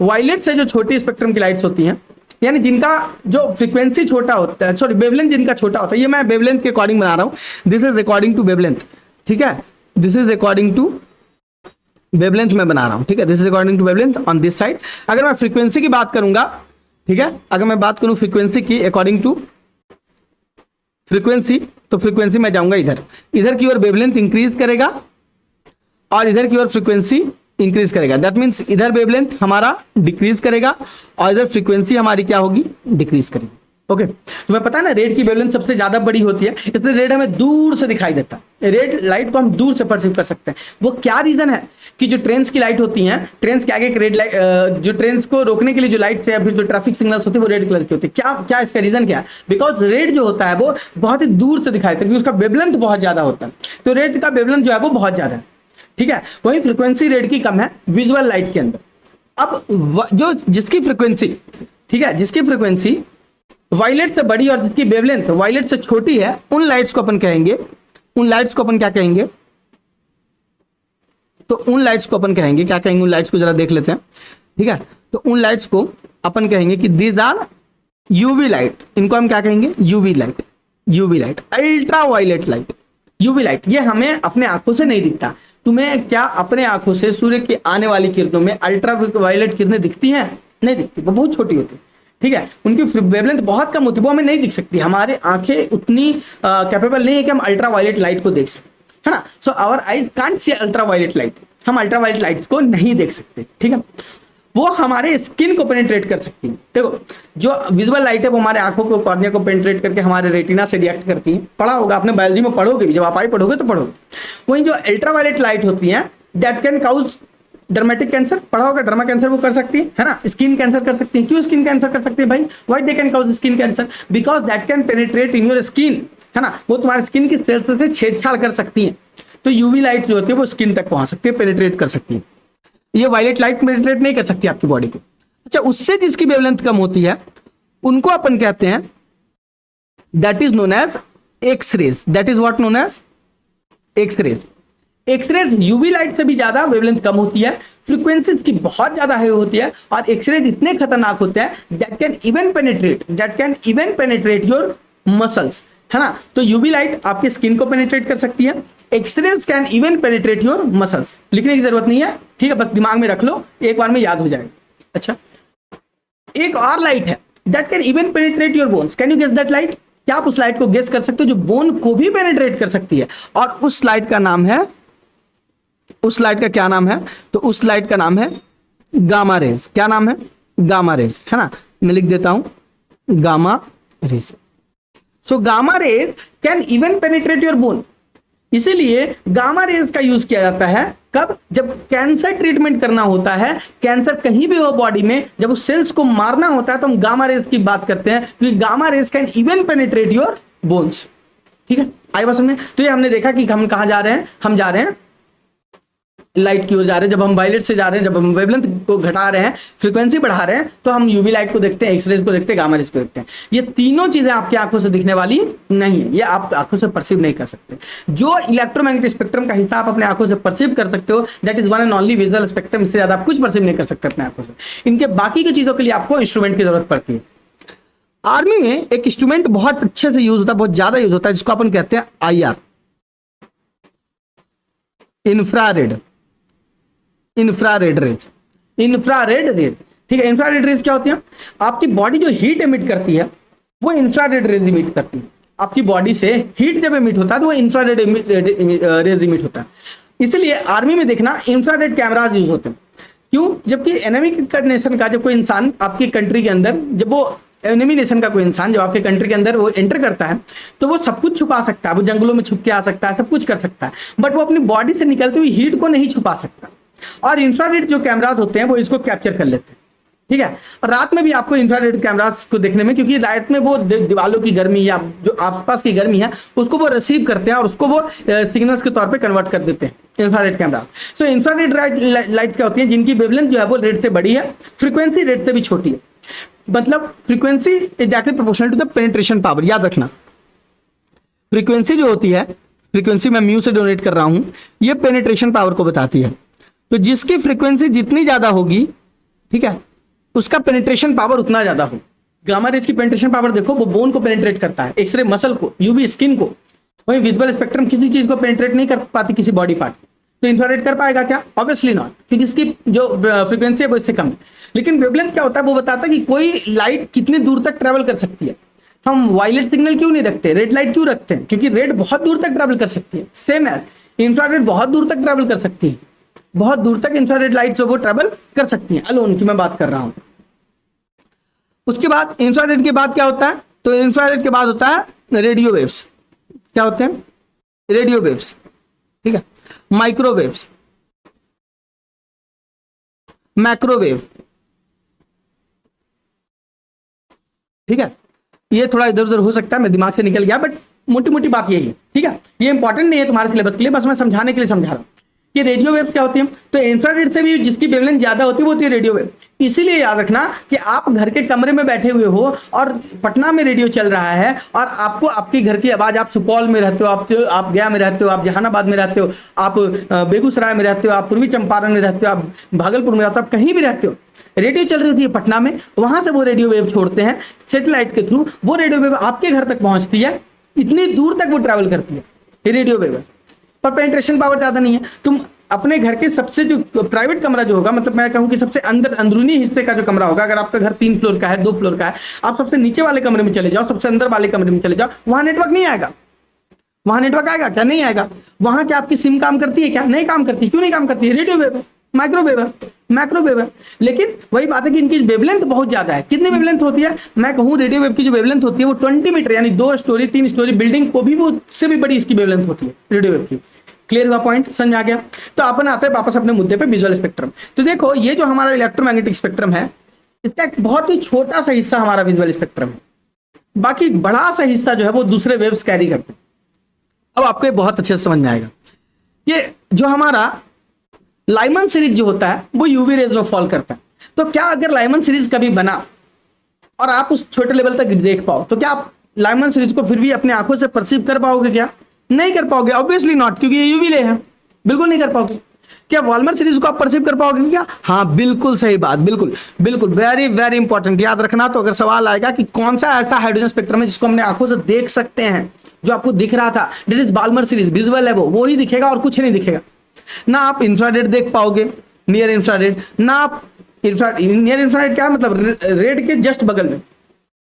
वायलेट से जो छोटी स्पेक्ट्रम की लाइट्स होती हैं, यानी जिनका जो फ्रीक्वेंसी छोटा होता है, सॉरी वेवलेंथ जिनका छोटा होता है, ये मैं वेवलेंथ के अकॉर्डिंग बना रहा हूं। This is according to wavelength. ठीक है, this is according to wavelength मैं बना रहा हूं। ठीक है, this is according to wavelength on this side. अगर मैं फ्रीक्वेंसी की बात करूंगा, ठीक है, अगर मैं बात करूं फ्रीक्वेंसी की अकॉर्डिंग टू फ्रीक्वेंसी, तो फ्रीक्वेंसी में जाऊंगा इधर की ओर वेवलेंथ इंक्रीज करेगा और इधर की ओर फ्रीक्वेंसी इंक्रीज करेगा। दैट मीन्स इधर वेवलेंथ हमारा डिक्रीज करेगा और इधर फ्रीक्वेंसी हमारी क्या होगी, डिक्रीज करेगी। ओके, तुम्हें पता है ना रेड की वेवलेंथ सबसे ज्यादा बड़ी होती है, इसलिए रेड हमें दूर से दिखाई देता है। रेड लाइट को हम दूर से परसीव कर सकते हैं। वो क्या रीजन है कि जो ट्रेन्स की लाइट होती हैं, ट्रेन्स के आगे रेड लाइट, जो ट्रेन्स को रोकने के लिए जो लाइट्स है या फिर जो ट्रैफिक सिग्नल्स होते हैं वो रेड कलर की होती है। क्या इसका रीजन क्या है? बिकॉज रेड जो होता है वो बहुत ही दूर से दिखाई देता है, क्योंकि उसका वेवलेंथ बहुत ज्यादा होता है। तो रेड का वेवलेंथ जो है वो बहुत ज्यादा है। ठीक है, वही फ्रीक्वेंसी रेड की कम है विजुअल लाइट के अंदर। अब जो जिसकी फ्रीक्वेंसी, ठीक है, जिसकी फ्रीक्वेंसी वायलेट से बड़ी और जिसकी वेवलेंथ वायलेट से छोटी है, उन लाइट्स को अपन कहेंगे, उन लाइट्स को अपन क्या कहेंगे, तो उन लाइट्स को अपन कहेंगे, क्या कहेंगे, उन लाइट्स को जरा देख लेते हैं। ठीक है, तो उन लाइट्स को अपन कहेंगे कि दीज आर यूवी लाइट। इनको हम क्या कहेंगे, UV light, UV light, ultraviolet light. UV light ये हमें अपने आंखों से नहीं दिखता। तुम्हें क्या अपने आंखों से सूर्य की आने वाली किरणों में अल्ट्रा वायलेट किरणें दिखती हैं? नहीं दिखती, वो बहुत छोटी होती है। ठीक है, उनकी वेवलेंथ बहुत कम होती है, वो हमें नहीं दिख सकती। हमारे आंखें उतनी कैपेबल नहीं है कि हम अल्ट्रा वायलेट लाइट को देख सकें, है ना। So our eyes can't see ultraviolet light. हम अल्ट्रा वायलेट लाइट को नहीं देख सकते। ठीक है, वो हमारे स्किन को पेनिट्रेट कर सकती है। देखो, जो विजुअल लाइट है वो हमारे आंखों को, कॉर्निया को पेनिट्रेट करके हमारे रेटिना से रिएक्ट करती है। पढ़ा होगा आपने, बायोलॉजी में पढ़ोगे भी, जब आप आई पढ़ोगे तो पढ़ोगे। वहीं जो अल्ट्रा वायलेट लाइट होती है, दैट कैन काउज डर्मेटिक कैंसर पढ़ा होगा, डर्मा कैंसर वो कर सकती है ना, स्किन कैंसर कर सकती है। क्यों स्किन कैंसर कर सकती है भाई? Why they can cause skin cancer? Because that can penetrate in your skin, है ना, वो तुम्हारे स्किन की सेल्स से छेड़छाड़ कर सकती है। तो यूवी लाइट जो होती है वो स्किन तक पहुंच सकती है, पेनिट्रेट कर सकती है। ये वायलेट लाइट पेनिट्रेट नहीं कर सकती आपकी बॉडी को। अच्छा, उससे जिसकी वेवलेंथ कम होती है उनको अपन कहते हैं that is known as X rays. That is what known as X rays. X rays UV light से भी ज्यादा वेवलेंथ कम होती है, फ्रीक्वेंसी की बहुत ज्यादा हाई होती है, और एक्सरेज इतने खतरनाक होते हैं that can even penetrate your muscles, है ना। तो यूवी लाइट आपके स्किन को पेनिट्रेट कर सकती है, X rays can even penetrate your muscles. लिखने की जरूरत नहीं है, ठीक है, बस दिमाग में रख लो, एक बार में याद हो जाएगा। अच्छा, एक और लाइट है that can even penetrate your bones. Can you guess that light? क्या आप उस लाइट को गेस कर सकते हो जो बोन को भी पेनिट्रेट कर सकती है? और उस लाइट का नाम है, उस लाइट का क्या नाम है? तो उस लाइट का नाम है गामा रेज। क्या नाम है? गामा रेज, है ना। मैं लिख देता हूं gamma rays. So gamma rays can even penetrate your bone. इसीलिए गामा रेज का यूज किया जाता है कब? जब कैंसर ट्रीटमेंट करना होता है, कैंसर कहीं भी हो बॉडी में, जब उस सेल्स को मारना होता है तो हम गामा रेज की बात करते हैं, क्योंकि gamma rays can even penetrate your bones. ठीक है, आई बात समझे? तो ये हमने देखा कि हम कहां जा रहे हैं, हम जा रहे हैं लाइट की ओर जा रहे हैं। जब हम वायलेट से जा रहे हैं, जब हम वेवलेंथ को घटा रहे हैं, फ्रीक्वेंसी बढ़ा रहे हैं, तो हम यूवी लाइट को देखते हैं, एक्सरेज को देखते हैं, गामा रेज को देखते हैं। ये तीनों चीजें आपकी आंखों से दिखने वाली नहीं है, ये आप आंखों से परसीव नहीं कर सकते। जो इलेक्ट्रोमैग्नेटिक स्पेक्ट्रम का हिस्सा आप अपने आंखों से परसीव कर सकते हो, that is one and only visual spectrum. इससे ज्यादा आप कुछ परसीव नहीं कर सकते अपने आंखों से। इनके बाकी की चीजों के लिए आपको इंस्ट्रूमेंट की जरूरत पड़ती है। आर्मी में एक इंस्ट्रूमेंट बहुत अच्छे से यूज होता है, बहुत ज्यादा यूज होता है, जिसको अपन कहते हैं IR, infrared rays. Infrared rays, ठीक है। इंफ्रारेड रेज क्या होती है? आपकी बॉडी जो हीट एमिट करती है वो इंफ्रारेड रेज इमिट करती है। आपकी बॉडी से हीट जब एमिट होता है तो वो इंफ्रारेड रेज इमिट होता है। इसलिए आर्मी में देखना इंफ्रारेड कैमराज यूज होते हैं। क्यों? जबकि एनिमी नेशन का जब कोई इंसान आपकी कंट्री के अंदर, जब वो एनिमी नेशन का कोई इंसान जब आपके कंट्री के अंदर वो एंटर करता है तो वो सब कुछ छुपा सकता है, वो जंगलों में छुप के आ सकता है, सब कुछ कर सकता है, बट वो अपनी बॉडी से निकलती हुई हीट को नहीं छुपा सकता। और इंफ्रारेड जो कैमरास होते हैं वो इसको कैप्चर कर लेते हैं, ठीक है। और रात में भी आपको इंफ्रारेड कैमरास को देखने में, क्योंकि रात में वो दीवालों की गर्मी या जो आसपास की गर्मी है उसको वो रिसीव करते हैं और उसको वो सिग्नल्स के तौर पे कन्वर्ट कर देते हैं इंफ्रारेड कैमरा। सो इंफ्रारेड लाइट्स क्या होती हैं? जिनकी वेवलेंथ जो है वो रेड से बड़ी है, फ्रीक्वेंसी रेड से भी छोटी है। मतलब frequency exactly proportional to the penetration power. याद रखना, फ्रीक्वेंसी जो होती है, फ्रीक्वेंसी मैं म्यू से डोनेट कर रहा हूं, ये पेनिट्रेशन पावर को बताती है। तो जिसकी फ्रीक्वेंसी जितनी ज्यादा होगी, ठीक है, उसका पेनिट्रेशन पावर उतना ज्यादा हो। गामा रेज की पेनिट्रेशन पावर देखो, वो बोन को पेनिट्रेट करता है, एक्सरे मसल को, यूवी स्किन को। वही विजुअल स्पेक्ट्रम किसी चीज को पेनिट्रेट नहीं कर पाती, किसी बॉडी पार्ट। तो इंफ्रारेड कर पाएगा क्या? ऑब्वियसली नॉट, क्योंकि इसकी जो फ्रीक्वेंसी है वो इससे कम है। लेकिन वेवलेंथ क्या होता है? वो बताता है कि कोई लाइट कितनी दूर तक ट्रेवल कर सकती है। हम वायलेट सिग्नल क्यों नहीं रखते, रेड लाइट क्यों रखते हैं? क्योंकि रेड बहुत दूर तक ट्रेवल कर सकती है, सेम एज इंफ्रारेड बहुत दूर तक ट्रेवल कर सकती है, बहुत दूर तक इंफ्रारेड लाइट जो वो ट्रेवल कर सकती हैं। अलोन की मैं बात कर रहा हूं। उसके बाद इंफ्रारेड के बाद क्या होता है? तो इंफ्रारेड के बाद होता है रेडियो वेव्स। क्या होते हैं? रेडियो वेव्स, ठीक है, माइक्रोवेव्स, मैक्रोवेव, ठीक है। ये थोड़ा इधर उधर हो सकता है, मैं दिमाग से निकल गया, बट मोटी मोटी बात यही है, ठीक है। ये इंपॉर्टेंट नहीं है तुम्हारे सिलेबस के लिए, बस मैं समझाने के लिए समझा रहा हूं कि रेडियो वेव्स क्या होती है। तो इंफ्रारेड से भी जिसकी वेवलेंथ ज्यादा होती है वो होती है रेडियो वेव। इसीलिए याद रखना कि आप घर के कमरे में बैठे हुए हो और पटना में रेडियो चल रहा है और आपको आपकी घर की आवाज, आप सुपौल में रहते हो, आप गया में रहते हो, आप जहानाबाद में रहते हो, आप बेगूसराय में रहते हो, आप पूर्वी चंपारण में रहते हो, आप भागलपुर में रहते हो, आप कहीं भी रहते हो, रेडियो चल रही होती है पटना में, वहां से वो रेडियो वेव छोड़ते हैं सैटेलाइट के थ्रू, वो रेडियो वेव आपके घर तक पहुंचती है, इतनी दूर तक वो ट्रैवल करती है, ये रेडियो वेव है। पर पेनिट्रेशन पावर ज्यादा नहीं है। तुम अपने घर के सबसे जो प्राइवेट कमरा जो होगा, मतलब मैं कहूं कि सबसे अंदर अंदरूनी हिस्से का जो कमरा होगा, अगर आपका घर 3 फ्लोर का है, 2 फ्लोर का है, आप सबसे नीचे वाले कमरे में चले जाओ, सबसे अंदर वाले कमरे में चले जाओ, वहां नेटवर्क नहीं आएगा। वहां नेटवर्क आएगा क्या? नहीं आएगा। वहां क्या आपकी सिम काम करती है क्या? नहीं काम करती। क्यों नहीं काम करती है? रेडियो वेव है, माइक्रोवेव है, मैक्रोवेव है। लेकिन वही बात है कि इनकी वेवलेंथ बहुत ज्यादा है। कितनी वेवलेंथ होती है? मैं कहूं रेडियो वेव की जो वेवलेंथ होती है वो 20 मीटर, यानी 2 स्टोरी 3 स्टोरी बिल्डिंग को भी वो उससे भी बड़ी इसकी वेवलेंथ होती है रेडियो वेव की। क्लियर हुआ पॉइंट, समझ में आ गया। तो अपन आते हैं वापस अपने मुद्दे पे, विजुअल स्पेक्ट्रम। तो देखो ये जो हमारा इलेक्ट्रोमैग्नेटिक स्पेक्ट्रम है, इसका एक बहुत ही छोटा सा हिस्सा हमारा विजुअल स्पेक्ट्रम है, बाकी बड़ा सा हिस्सा जो है वो दूसरे वेव्स कैरी करते हैं। अब आपको ये बहुत अच्छे से समझ में आएगा। ये जो हमारा लाइमन सीरीज जो होता है वो यूवी रेज में फॉल करता है। तो क्या अगर लाइमन सीरीज कभी बना और आप उस छोटे लेवल तक देख पाओ, तो क्या आप लाइमन सीरीज को फिर भी अपने आंखों से परसीव कर पाओगे? क्या नहीं कर पाओगे, ऑब्वियसली नॉट, क्योंकि ये यूवी रे है, बिल्कुल नहीं कर पाओगे। क्या वॉल्मर सीरीज को आप परसीव कर पाओगे क्या? हाँ, बिल्कुल सही बात, बिल्कुल बिल्कुल, वेरी वेरी इंपॉर्टेंट, याद रखना। तो अगर सवाल आएगा कि कौन सा ऐसा हाइड्रोजन स्पेक्ट्रम है जिसको हमने आंखों से देख सकते हैं, जो आपको दिख रहा था, दैट इज वॉल्मर सीरीज, विजुअल है वो ही दिखेगा और कुछ नहीं दिखेगा। ना आप इंफ्रारेड देख पाओगे, नियर इंफ्रारेड, ना आप नियर इंफ्रारेड क्या मतलब रेड के जस्ट बगल में,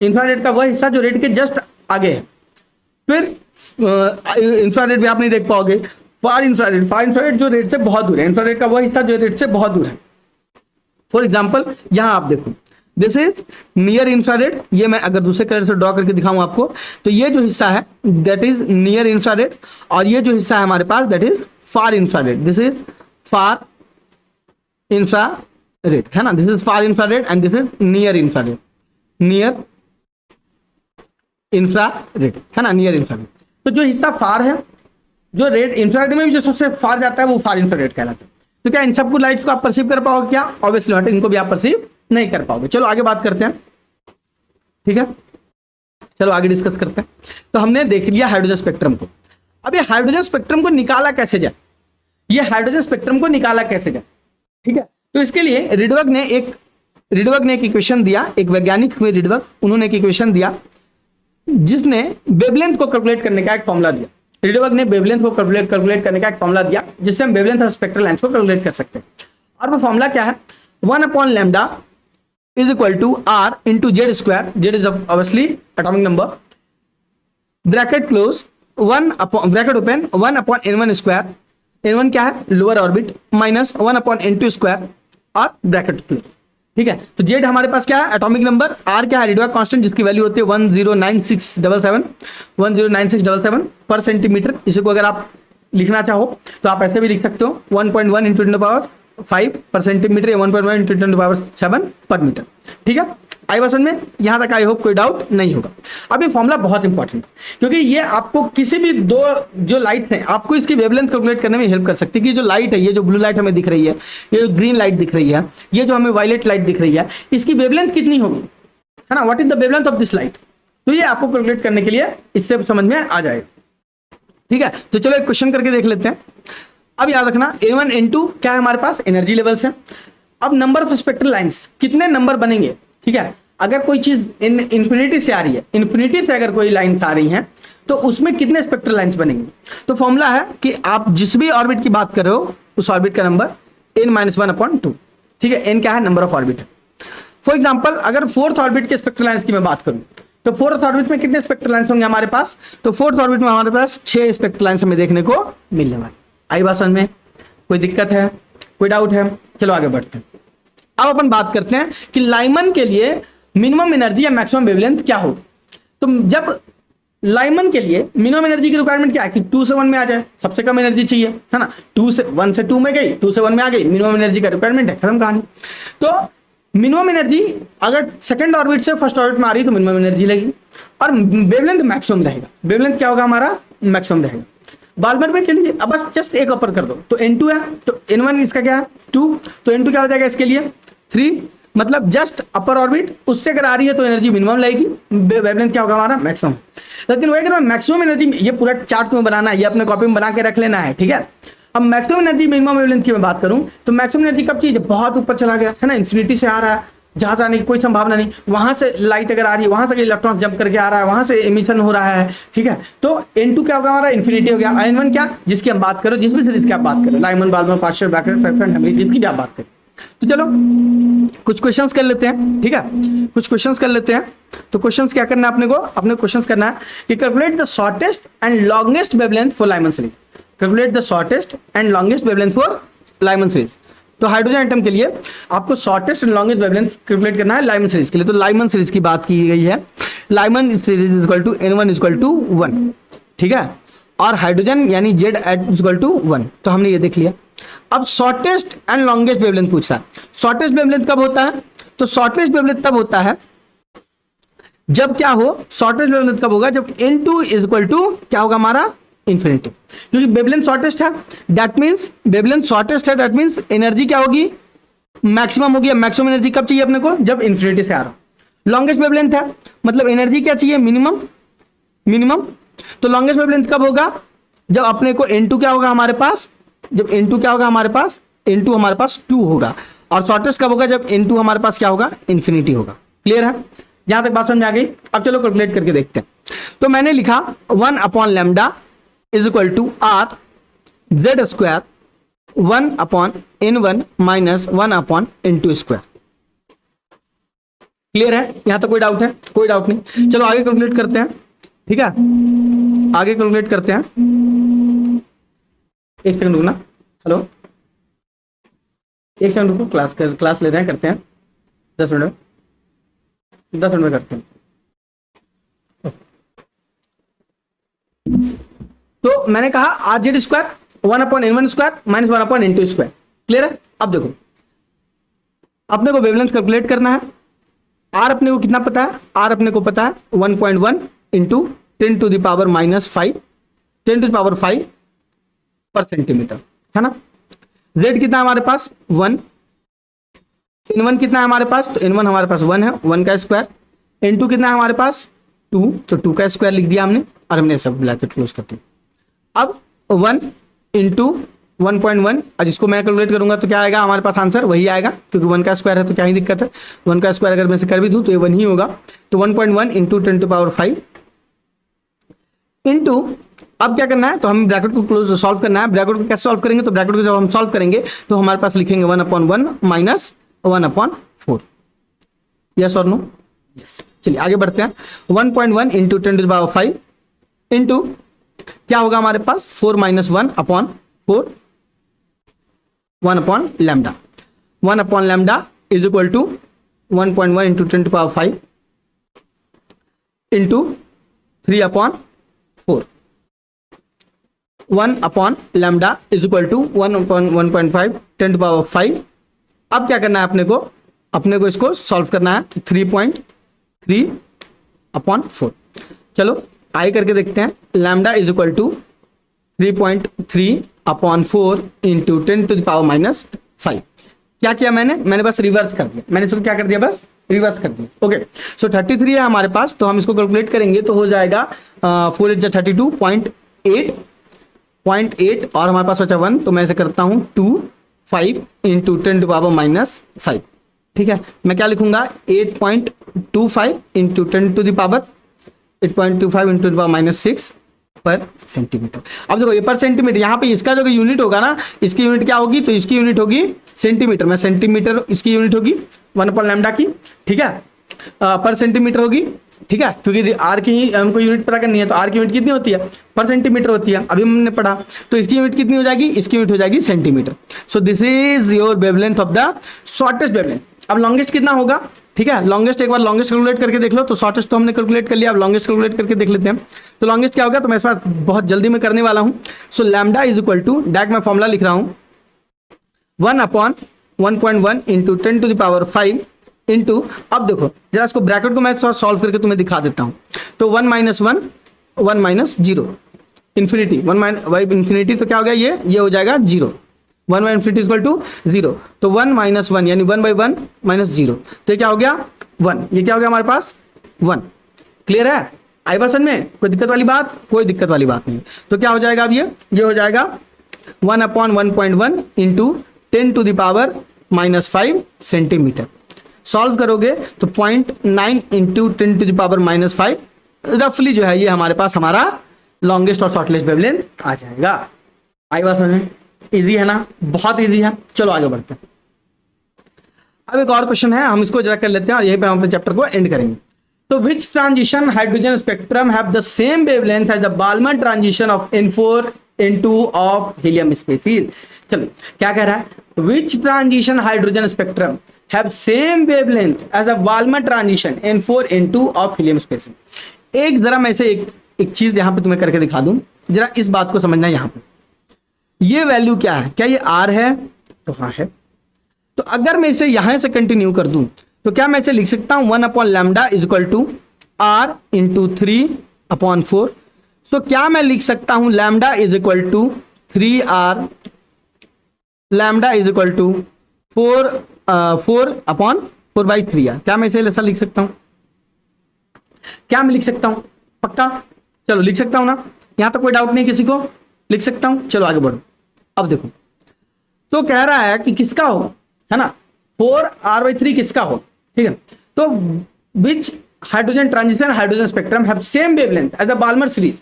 इंफ्रारेड का वह हिस्सा जो रेड के जस्ट आगे है। फिर इंफ्रारेड भी आप नहीं देख पाओगे। फार इंफ्रारेड जो रेड से बहुत दूर है, इंफ्रारेड का वह हिस्सा जो रेड से बहुत दूर है। फॉर एग्जाम्पल यहां आप देखो, दिस इज नियर इंफ्रारेड, ये मैं अगर दूसरे कलर से ड्रॉ करके दिखाऊं आपको, तो ये जो हिस्सा है दैट इज नियर इंफ्रारेड, और ये जो हिस्सा है हमारे पास that is far infrared. This is far infrared, है ना, this is far infrared and this is near infrared, near infrared, है ना, नियर इंफ्रारेड। तो जो हिस्सा फार है, जो रेड इंफ्रारेड में भी जो सबसे फार जाता है वो फार इंफ्रारेड कहलाता है। तो क्या इन सबको लाइट्स को आप परसीव कर पाओगे? क्या ऑब्वियसली नॉट, इनको भी आप परसीव नहीं कर पाओगे। चलो आगे बात करते हैं, ठीक है, चलो आगे डिस्कस करते हैं। तो हमने देख लिया हाइड्रोजन स्पेक्ट्रम को। अब ये हाइड्रोजन स्पेक्ट्रम को निकाला कैसे जाए, ये हाइड्रोजन स्पेक्ट्रम को निकाला कैसे जाए, ठीक है। तो इसके लिए रिडबर्ग ने एक इक्वेशन दिया, एक वैज्ञानिक हुए रिडबर्ग, उन्होंने एक इक्वेशन दिया जिसने वेवलेंथ को कैलकुलेट करने का एक फॉर्मूला दिया। रिडबर्ग ने वेवलेंथ को कैलकुलेट करने का एक फॉर्मूला दिया जिससे हम वेवलेंथ ऑफ स्पेक्ट्रल लाइंस को कैलकुलेट कर सकते हैं। और वो फॉर्मूला क्या है? 1/λ is equal to r into z square, z is obviously atomic number, bracket close, bracket open, 1/n1 square, n1 क्या है? Lower orbit, minus 1/n2 square और ब्रैकेट क्लोज, ठीक है। तो z हमारे पास क्या है? एटॉमिक नंबर, r क्या है? रिडबर्ग कांस्टेंट जिसकी वैल्यू होती है 109677 पर सेंटीमीटर। इसी को अगर आप लिखना चाहो तो आप ऐसे भी लिख सकते हो, 1.1 इंटू 10⁵ पर सेंटीमीटर, 1.1 इंटू 10⁷ पर मीटर, ठीक है। आई बसन में यहां तक आई होप कोई डाउट नहीं होगा। अब ये फॉर्मूला बहुत इंपॉर्टेंट है क्योंकि ये आपको किसी भी दो जो लाइट्स हैं आपको इसकी वेवलेंथ कैलकुलेट करने में हेल्प कर सकती है कि जो लाइट है, ये जो ब्लू लाइट हमें दिख रही है, ये जो ग्रीन लाइट दिख रही है, ये जो हमें वायलेट लाइट दिख रही है, इसकी वेवलेंथ कितनी होगी, है ना, what is the wavelength of this light. तो ये आपको कैलकुलेट करने के लिए इससे समझ में आ जाएगा, ठीक है। तो चलो एक क्वेश्चन करके देख लेते हैं। अब याद रखना n1 n2 क्या है हमारे पास? एनर्जी लेवल्स है। अब नंबर ऑफ स्पेक्ट्रल लाइंस, कितने नंबर बनेंगे, ठीक है। अगर कोई चीज इंफिनिटी से आ रही है, इंफिनिटी से अगर कोई लाइंस आ रही हैं तो उसमें कितने स्पेक्ट्रल लाइंस बनेंगे? तो फॉर्मूला है कि आप जिस भी ऑर्बिट की बात कर रहे हो उस ऑर्बिट का नंबर n-1/2, ठीक है। n क्या है? नंबर ऑफ ऑर्बिट है। फॉर एग्जाम्पल अगर फोर्थ ऑर्बिट के स्पेक्ट्रल लाइंस की मैं बात करूं तो फोर्थ ऑर्बिट में कितने स्पेक्ट्रल लाइंस होंगे हमारे पास? तो फोर्थ ऑर्बिट में हमारे पास 6 स्पेक्ट्रल लाइंस हमें देखने को मिलने वाली। आई बात समझ में? कोई दिक्कत है, कोई डाउट है? चलो आगे बढ़ते हैं। अब अपन बात करते हैं कि लाइमन के लिए मिनिमम एनर्जी या मैक्सिमम वेवलेंथ क्या होगी। तो जब लाइमन के लिए मिनिमम एनर्जी की रिक्वायरमेंट क्या है कि 2 से 1 में आ जाए, सबसे कम एनर्जी चाहिए, है ना। 1 से 2 में गई, 2 से 1 में आ गई, मिनिमम एनर्जी का रिक्वायरमेंट है, खत्म कहानी। तो मिनिमम एनर्जी अगर सेकंड ऑर्बिट से फर्स्ट ऑर्बिट में आ रही तो मिनिमम एनर्जी लगेगी और वेवलेंथ मैक्सिमम रहेगा। वेवलेंथ क्या होगा हमारा? मैक्सिमम रहेगा। बाल्मर में के लिए अब बस जस्ट एक अपर कर दो, तो n2 है, तो n1 इसका क्या है? 2, तो n2 क्या हो जाएगा इसके लिए? 3, मतलब जस्ट अपर ऑर्बिट उससे अगर आ रही है तो एनर्जी मिनिमम लगेगी, वेवलेंथ क्या होगा हमारा? मैक्सिमम। लेकिन वही अगर मैक्सिमम एनर्जी, ये पूरा चार्ट में बनाना है, ये अपने कॉपी में बना के रख लेना है, ठीक है। अब मैक्सिमम एनर्जी मिनिमम वेवलेंथ की मैं बात करूं तो मैक्सिमम एनर्जी कब चाहिए? जब बहुत ऊपर चला गया, है ना, इन्फिनिटी से आ रहा है, जहां से आने की कोई संभावना नहीं, वहां से लाइट अगर आ रही है, वहां से इलेक्ट्रॉन जंप करके आ रहा है, वहां से एमिशन हो रहा है, ठीक है। तो n2 क्या होगा हमारा? इन्फिनिटी हो गया। n1 क्या? जिसकी हम बात करो, जिस भी सीरीज की आप बात करो, Lyman, Balmer, partial, Brackett, fraction, Henry, जिसकी भी आप बात करें। तो चलो कुछ क्वेश्चंस कर लेते हैं, ठीक है, कुछ क्वेश्चंस कर लेते हैं। तो क्वेश्चंस क्या करना है अपने को? अपने क्वेश्चंस करना है कि calculate the shortest and longest wavelength for Lyman series. Calculate the shortest and longest wavelength for Lyman series. तो हाइड्रोजन एटम के लिए आपको shortest and longest wavelength calculate करना है लाइमन सीरीज के लिए। तो लाइमन सीरीज की बात की गई है, Lyman series is equal to n1 is equal to 1, ठीक है। और हाइड्रोजन यानी Z इक्वल टू 1। तो हमने ये देख लिया। अब शॉर्टेस्ट एंड लॉन्गेस्ट वेवलेंथ पूछ रहा है। शॉर्टेस्ट वेवलेंथ कब होता है? तो शॉर्टेस्ट वेवलेंथ तब होता है जब क्या हो, शॉर्टेस्ट वेवलेंथ कब होगा? जब N2 इज इक्वल टू क्या होगा हमारा? इन्फिनिटी। क्योंकि वेवलेंथ शॉर्टेस्ट है, दैट मींस वेवलेंथ शॉर्टेस्ट है, दैट मींस एनर्जी क्या होगी? मैक्सिमम होगी। मैक्सिमम एनर्जी कब चाहिए अपने को? जब इन्फिनिटी से आ रहा हो। लॉन्गेस्ट वेवलेंथ है, मतलब एनर्जी क्या चाहिए? मिनिमम। तो लॉन्गेस्ट वेवलेंथ कब होगा? जब अपने को N2 क्या होगा हमारे पास? जब N2 क्या होगा हमारे पास? N2 हमारे पास 2 होगा। और शॉर्टेस्ट कब होगा? जब N2 हमारे पास क्या होगा? इन्फिनिटी होगा। क्लियर है? यहां तक बात समझ में आ गई? अब चलो कैलकुलेट करके देखते हैं। तो मैंने लिखा 1 upon lambda is equal to R Z square 1 upon N1 minus 1 upon N2 square. Clear है? यहां तक कोई डाउट है? कोई डाउट नहीं। चलो आगे कैलकुलेट करते हैं। ठीक है, आगे कैलकुलेट करते हैं। एक सेकंड रुकना। हेलो, एक सेकंड रुको, क्लास ले रहे हैं, करते हैं 10 मिनट में करते हैं। तो मैंने कहा are Z square 1 upon N1 square minus 1 upon N2 square. Clear है? अब देखो, अपने को वेवलेंथ कैलकुलेट करना है। आर अपने को कितना पता है? आर अपने को पता है 1.1 into 10 to the power minus 5 10 to the power 5 पर सेंटीमीटर, है ना। जेड कितना है हमारे पास? 1। N1 कितना है हमारे पास? तो N1 हमारे पास 1 है, 1 का स्क्वायर। N2 कितना है हमारे पास? 2, तो 2 का स्क्वायर लिख दिया हमने और हमने सब ब्रैकेट क्लोज कर दिया। अब 1 इंटू 1.1, और इसको मैं कैलकुलेट करूंगा तो क्या आएगा हमारे पास? आंसर वही आएगा, क्योंकि 1 का स्क्वायर है तो क्या ही दिक्कत है। 1 का स्क्वायर अगर मैं से कर भी दूं तो ये 1 ही होगा। तो 1.1 इंटू 10 टू पावर 5 इंटू, अब क्या करना है? तो हम ब्रैकेट को क्लोज सॉल्व करना है। ब्रैकेट को कैसे सॉल्व करेंगे? तो ब्रैकेट को जब हम सॉल्व करेंगे तो हमारे पास लिखेंगे 1 अपॉन 1 माइनस 1 अपॉन 4। यस और नो? यस। चलिए आगे बढ़ते हैं। 1.1 into 10 to the power 5 into क्या होगा हमारे पास? 4 minus 1 upon 4, 1 upon lambda. 1 upon lambda is equal to 1.1 into 10 to power 5 into 3 upon 4। 1 upon lambda is equal to 1 upon 1.5 10 to power 5। अब क्या करना है अपने को? अपने को इसको सॉल्व करना है। 3.3 अपॉन 4। चलो आगे करके देखते हैं। Lambda is equal to 3.3 upon 4 into 10 to the power minus 5। क्या किया मैंने बस रिवर्स कर दिया। मैंने इसको क्या कर दिया? बस रिवर्स कर दिया। ओके, सो 33 है हमारे पास, तो हम इसको कैलकुलेट करेंगे तो हो जाएगा 4 8 32 0.8 और हमारे पास बचा 1, तो मैं ऐसे करता हूं 2 5 इंटू 10 टू पावर माइनस 5। ठीक है, मैं क्या लिखूंगा? 8.25 into 10 to the power 8.25 into the power minus 6 पर सेंटीमीटर। अब देखो ये पर सेंटीमीटर, यहाँ पे इसका जो यूनिट होगा ना, इसकी यूनिट क्या होगी? तो इसकी यूनिट होगी सेंटीमीटर में। सेंटीमीटर इसकी यूनिट होगी 1 अपॉन लैम्डा की। ठीक है, पर सेंटीमीटर होगी। ठीक है, क्योंकि आर की हमको यूनिट पता करनी है, तो आर की यूनिट कितनी होती है? पर सेंटीमीटर होती है, अभी हमने पढ़ा। तो इसकी यूनिट कितनी हो जाएगी? इसकी यूनिट हो जाएगी centimetre. So this is your wavelength of the shortest wavelength. अब लॉन्गेस्ट कितना होगा? ठीक है, लॉन्गेस्ट एक बार लॉन्गेस्ट कैलकुलेट करके देख लो। तो शॉर्टेस्ट तो हमने कैलकुलेट कर लिया, अब लॉन्गेस्ट कैलकुलेट करके देख लेते हैं। तो लॉन्गेस्ट क्या होगा? तो मैं इस बार बहुत जल्दी में करने वाला हूं। So lambda is equal to, direct मैं फॉर्मूला लिख रहा हूं, 1 upon 1.1 into 10 to the power 5 into, अब देखो जरा इसको ब्रैकेट को मैं सॉल्व करके तुम्हें दिखा देता हूं। तो 1 minus 1 1 minus 0 infinity, 1 by infinity, तो क्या हो गया? ये हो जाएगा 0। 1 बाई इन्फिनिटी इक्वल टू 0, तो 1 माइनस 1 यानी 1 बाई 1 माइनस 0, तो ये क्या हो गया? 1। ये क्या हो गया हमारे पास? 1। क्लियर है? आई बात समझ में? कोई दिक्कत वाली बात? कोई दिक्कत वाली बात नहीं। तो क्या हो जाएगा अब? ये हो जाएगा 1 upon 1.1 into 10 to the power minus 5 centimetre. Solve करोगे तो 0.9 into 10 to the power minus 5 रफली जो है ये हमारे पास हमारा लॉन्गेस्ट और शॉर्टेस्ट वेवलेंथ आ जाएगा। आई बात समझ में? इजी है ना? बहुत इजी है। चलो आगे बढ़ते हैं। अब एक और क्वेश्चन है, हम इसको जरा कर लेते हैं और यहीं पे हम अपने चैप्टर को एंड करेंगे। तो which transition hydrogen spectrum have the same wavelength as the Balmer transition of N4 N2 of helium species. चलो क्या कह रहा है? Which transition hydrogen spectrum have same wavelength as a Balmer transition N4 N2 of helium species. एक जरा मैं से एक एक चीज यहां पे तुम्हें करके दिखा दूं, जरा इस बात को समझना। यहां पे ये वैल्यू क्या है, क्या ये R है? तो हाँ है। तो अगर मैं इसे यहां से कंटिन्यू कर दूं तो क्या मैं इसे लिख सकता हूं 1/λ is equal to R into 3/4। So क्या मैं लिख सकता हूं lambda is equal to 3R, lambda is equal to 4/4/3R। क्या मैं इसे ऐसा लिख सकता हूं? क्या मैं लिख सकता हूं? पक्का? चलो लिख सकता हूं ना, यहां तक कोई डाउट नहीं किसी को? लिख सकता हूं। चलो आगे बढ़ो। अब देखो, तो कह रहा है कि किसका हो, है ना, 4R/3 किसका हो, ठीक है। तो which hydrogen transition hydrogen spectrum have same wavelength as the Balmer series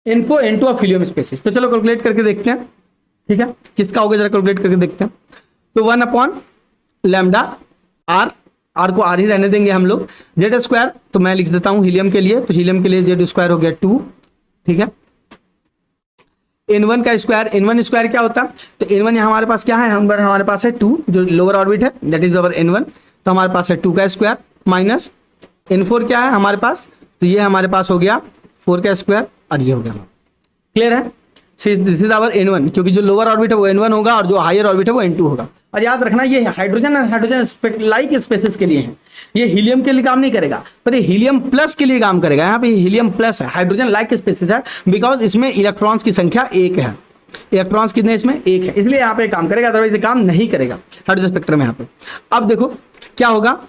info N2 of helium species. तो चलो कैलकुलेट करके देखते हैं, ठीक है, किसका होगा जरा कैलकुलेट करके देखते हैं। तो 1/λ R को R ही रहने देंगे हम लोग। Z², तो मैं लिख देता हूं हीलियम के लिए, तो हीलियम के लिए Z² हो गया 2, ठीक है। N1 का स्क्वायर, N1 स्क्वायर क्या होता है? तो N1 यहाँ हमारे पास क्या है, हमारे पास है 2 जो लोअर ऑर्बिट है, दैट इज अवर N1। तो हमारे पास है 2 का स्क्वायर माइनस N4 क्या है हमारे पास, तो ये हमारे पास हो गया 4 का स्क्वायर और ये हो गया। क्लियर है? दिस इज आवर N1, क्योंकि जो लोअर ऑर्बिट है वो N1 होगा और जो हायर ऑर्बिट है वो N2 होगा। और याद रखना ये हाइड्रोजन और हाइड्रोजन लाइक स्पेसिस के लिए है, ये हीलियम के लिए काम नहीं करेगा, पर ये हीलियम प्लस के लिए काम करेगा। यहाँ पे हीलियम प्लस है, हाइड्रोजन लाइक स्पेसिस है, बिकॉज इसमें इलेक्ट्रॉन्स की संख्या 1 है। इलेक्ट्रॉन्स कितने इसमें? 1 है, इसलिए यहाँ पे काम करेगा, अदरवाइज ये काम नहीं करेगा हाइड्रोजन स्पेक्ट्रम में। यहाँ पे अब देखो क्या होगा,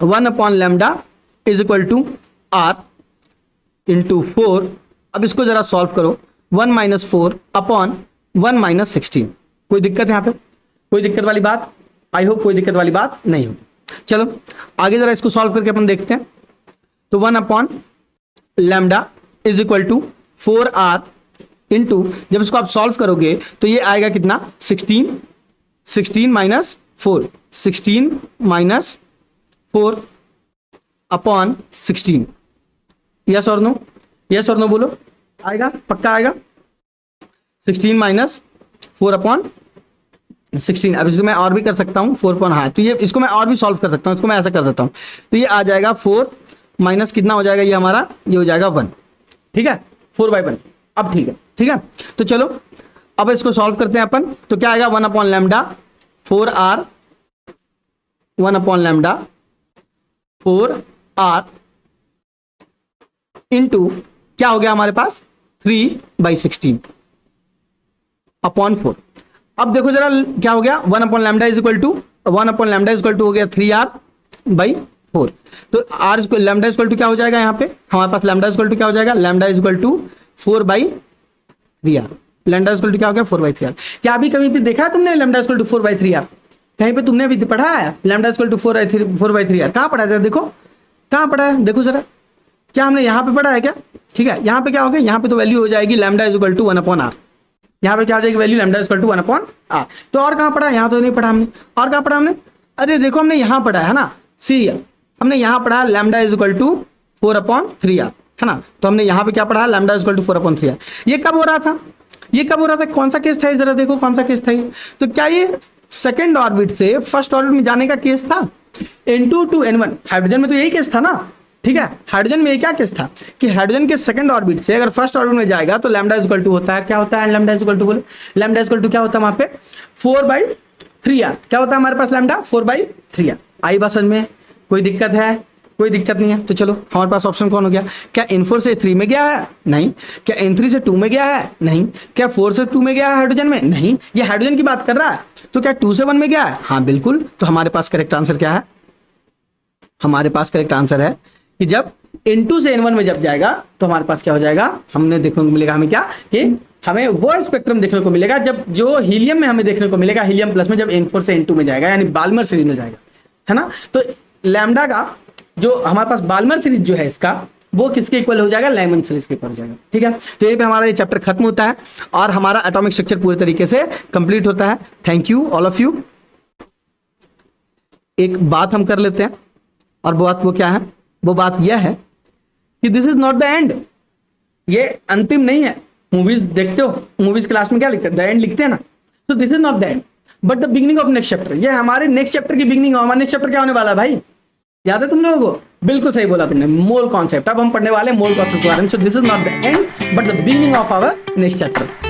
1/λ is equal to R into 4। अब इसको जरा सॉल्व करो, 1 - 4/1 - 16। कोई दिक्कत है यहाँ पे? कोई दिक्कत वाली बात? आई होप कोई दिक्कत वाली बात नहीं होगी। चलो आगे जरा इसको सॉल्व करके अपन देखते हैं। तो 1/λ is equal to 4R into, जब इसको आप सॉल्व करोगे तो ये आएगा कितना, 16 - 4, 16 - 4/16। यस और नो? यस और नो बोलो, आएगा? पक्का आएगा? 16 - 4/16। अब इसको मैं और भी कर सकता हूँ 4 हाँ, तो ये इसको मैं और भी सॉल्व कर सकता हूँ, इसको मैं ऐसा कर सकता हूँ। तो ये आ जाएगा 4 माइनस कितना हो जाएगा, ये हमारा ये हो जाएगा 1, ठीक है, 4/1। अब ठीक है, ठीक है। तो चलो अब इसको सॉल्व करते हैं अपन। तो क्या आएगा, 1/λ 4R, 1/λ 4R इंटू क्या हो गया हमारे पास, 3/16/4। अब देखो जरा क्या हो गया, 1/λ is equal to 1/λ is equal to हो गया 3R/4। तो R इसको लैम्डा इज इक्वल टू क्या हो जाएगा, यहाँ पे हमारे पास लैम्डा इज इक्वल टू क्या हो जाएगा, lambda is equal to 4/3R। Lambda is equal to क्या हो गया, 4/3R। क्या अभी कभी भी देखा है तुमने lambda is equal to 4/3R? कहीं पे तुमने अभी पढ़ा है lambda is equal to 4/3R? कहाँ पढ़ा है? देखो कहाँ पढ़ा है, देखो जरा, क्या हमने यहाँ पे पढ़ा है क्या? ठीक है, यहाँ पे क्या हो गया, यहाँ पे तो वैल्यू हो जाएगी lambda is equal to 1/R। यहाँ पे क्या आ जाएगी value, lambda is equal to 1/R। तो और कहाँ पढ़ा है? यहाँ तो नहीं पढ़ा हमने। और कहाँ पढ़ा हमने? अरे देखो हमने यहाँ पढ़ा है ना, सी हमने यहाँ पढ़ा lambda is equal to 4/3R, है ना। तो हमने यहाँ पे क्या पढ़ा, lambda is equal to 4/3R। ये कब हो रहा था, ये कब हो रहा था, कौन सा केस था, जरा देखो कौन सा केस था ये। तो क्या ये सेकेंड ऑर्बिट से फर्स्ट ऑर्बिट में जाने का केस था, N2 to N1। हाइड्रोजन में तो यही केस था ना, ठीक है। हाइड्रोजन में क्या केस था कि हाइड्रोजन के सेकंड ऑर्बिट से अगर फर्स्ट ऑर्बिट में जाएगा तो लैम्डा इज इक्वल टू होता है, क्या होता है, लैम्डा इज इक्वल टू, बोले लैम्डा इज इक्वल टू क्या होता है वहां पे, 4/3R। क्या होता है हमारे पास, लैम्डा 4/3R। आई बात समझ में? कोई दिक्कत है? कोई दिक्कत नहीं है। तो चलो हमारे पास ऑप्शन कौन हो गया, क्या N4 से 3 में गया है? नहीं। क्या N3 से 2 में गया है? नहीं। क्या 4 से 2 में गया है हाइड्रोजन में? नहीं। ये हाइड्रोजन की बात कर रहा है। तो क्या 2 से 1 में गया है? हाँ बिल्कुल। तो हमारे पास करेक्ट आंसर क्या है, हमारे पास करेक्ट आंसर है कि जब N2 से N1 में जब जाएगा तो हमारे पास क्या हो जाएगा, हमने देखने को मिलेगा, हमें क्या, कि हमें वो स्पेक्ट्रम देखने को मिलेगा जब जो हीलियम में हमें देखने को मिलेगा, हीलियम प्लस में जब N4 से N2 में जाएगा, यानी बाल्मर सीरीज में जाएगा, है ना। तो लैम्डा का जो हमारे पास बाल्मर सीरीज जो है इसका, वो किसके इक्वल हो जाएगा, लाइमन सीरीज के इक्वल हो जाएगा, ठीक है। तो यही पे हमारा ये चैप्टर खत्म होता है और हमारा एटॉमिक स्ट्रक्चर पूरे तरीके से कंप्लीट होता है। Thank you all of you. एक बात हम कर लेते हैं, और वो क्या है, वो बात यह है कि this is not the and, ये अंतिम नहीं है। मूवीज देखते हो, मूवीज क्लास में क्या लिखते हैं, द एंड लिखते हैं ना। तो this is not the end but the beginning of next chapter. ये हमारे नेक्स्ट चैप्टर की बिगिनिंग है। हमारा नेक्स्ट चैप्टर क्या होने वाला है भाई, याद है तुम लोगों को? बिल्कुल सही बोला तुमने, मोल कॉन्सेप्ट। अब हम पढ़ने वाले मोल कॉन्सेप्ट के बारे में। So this is not the end but the beginning of our next chapter.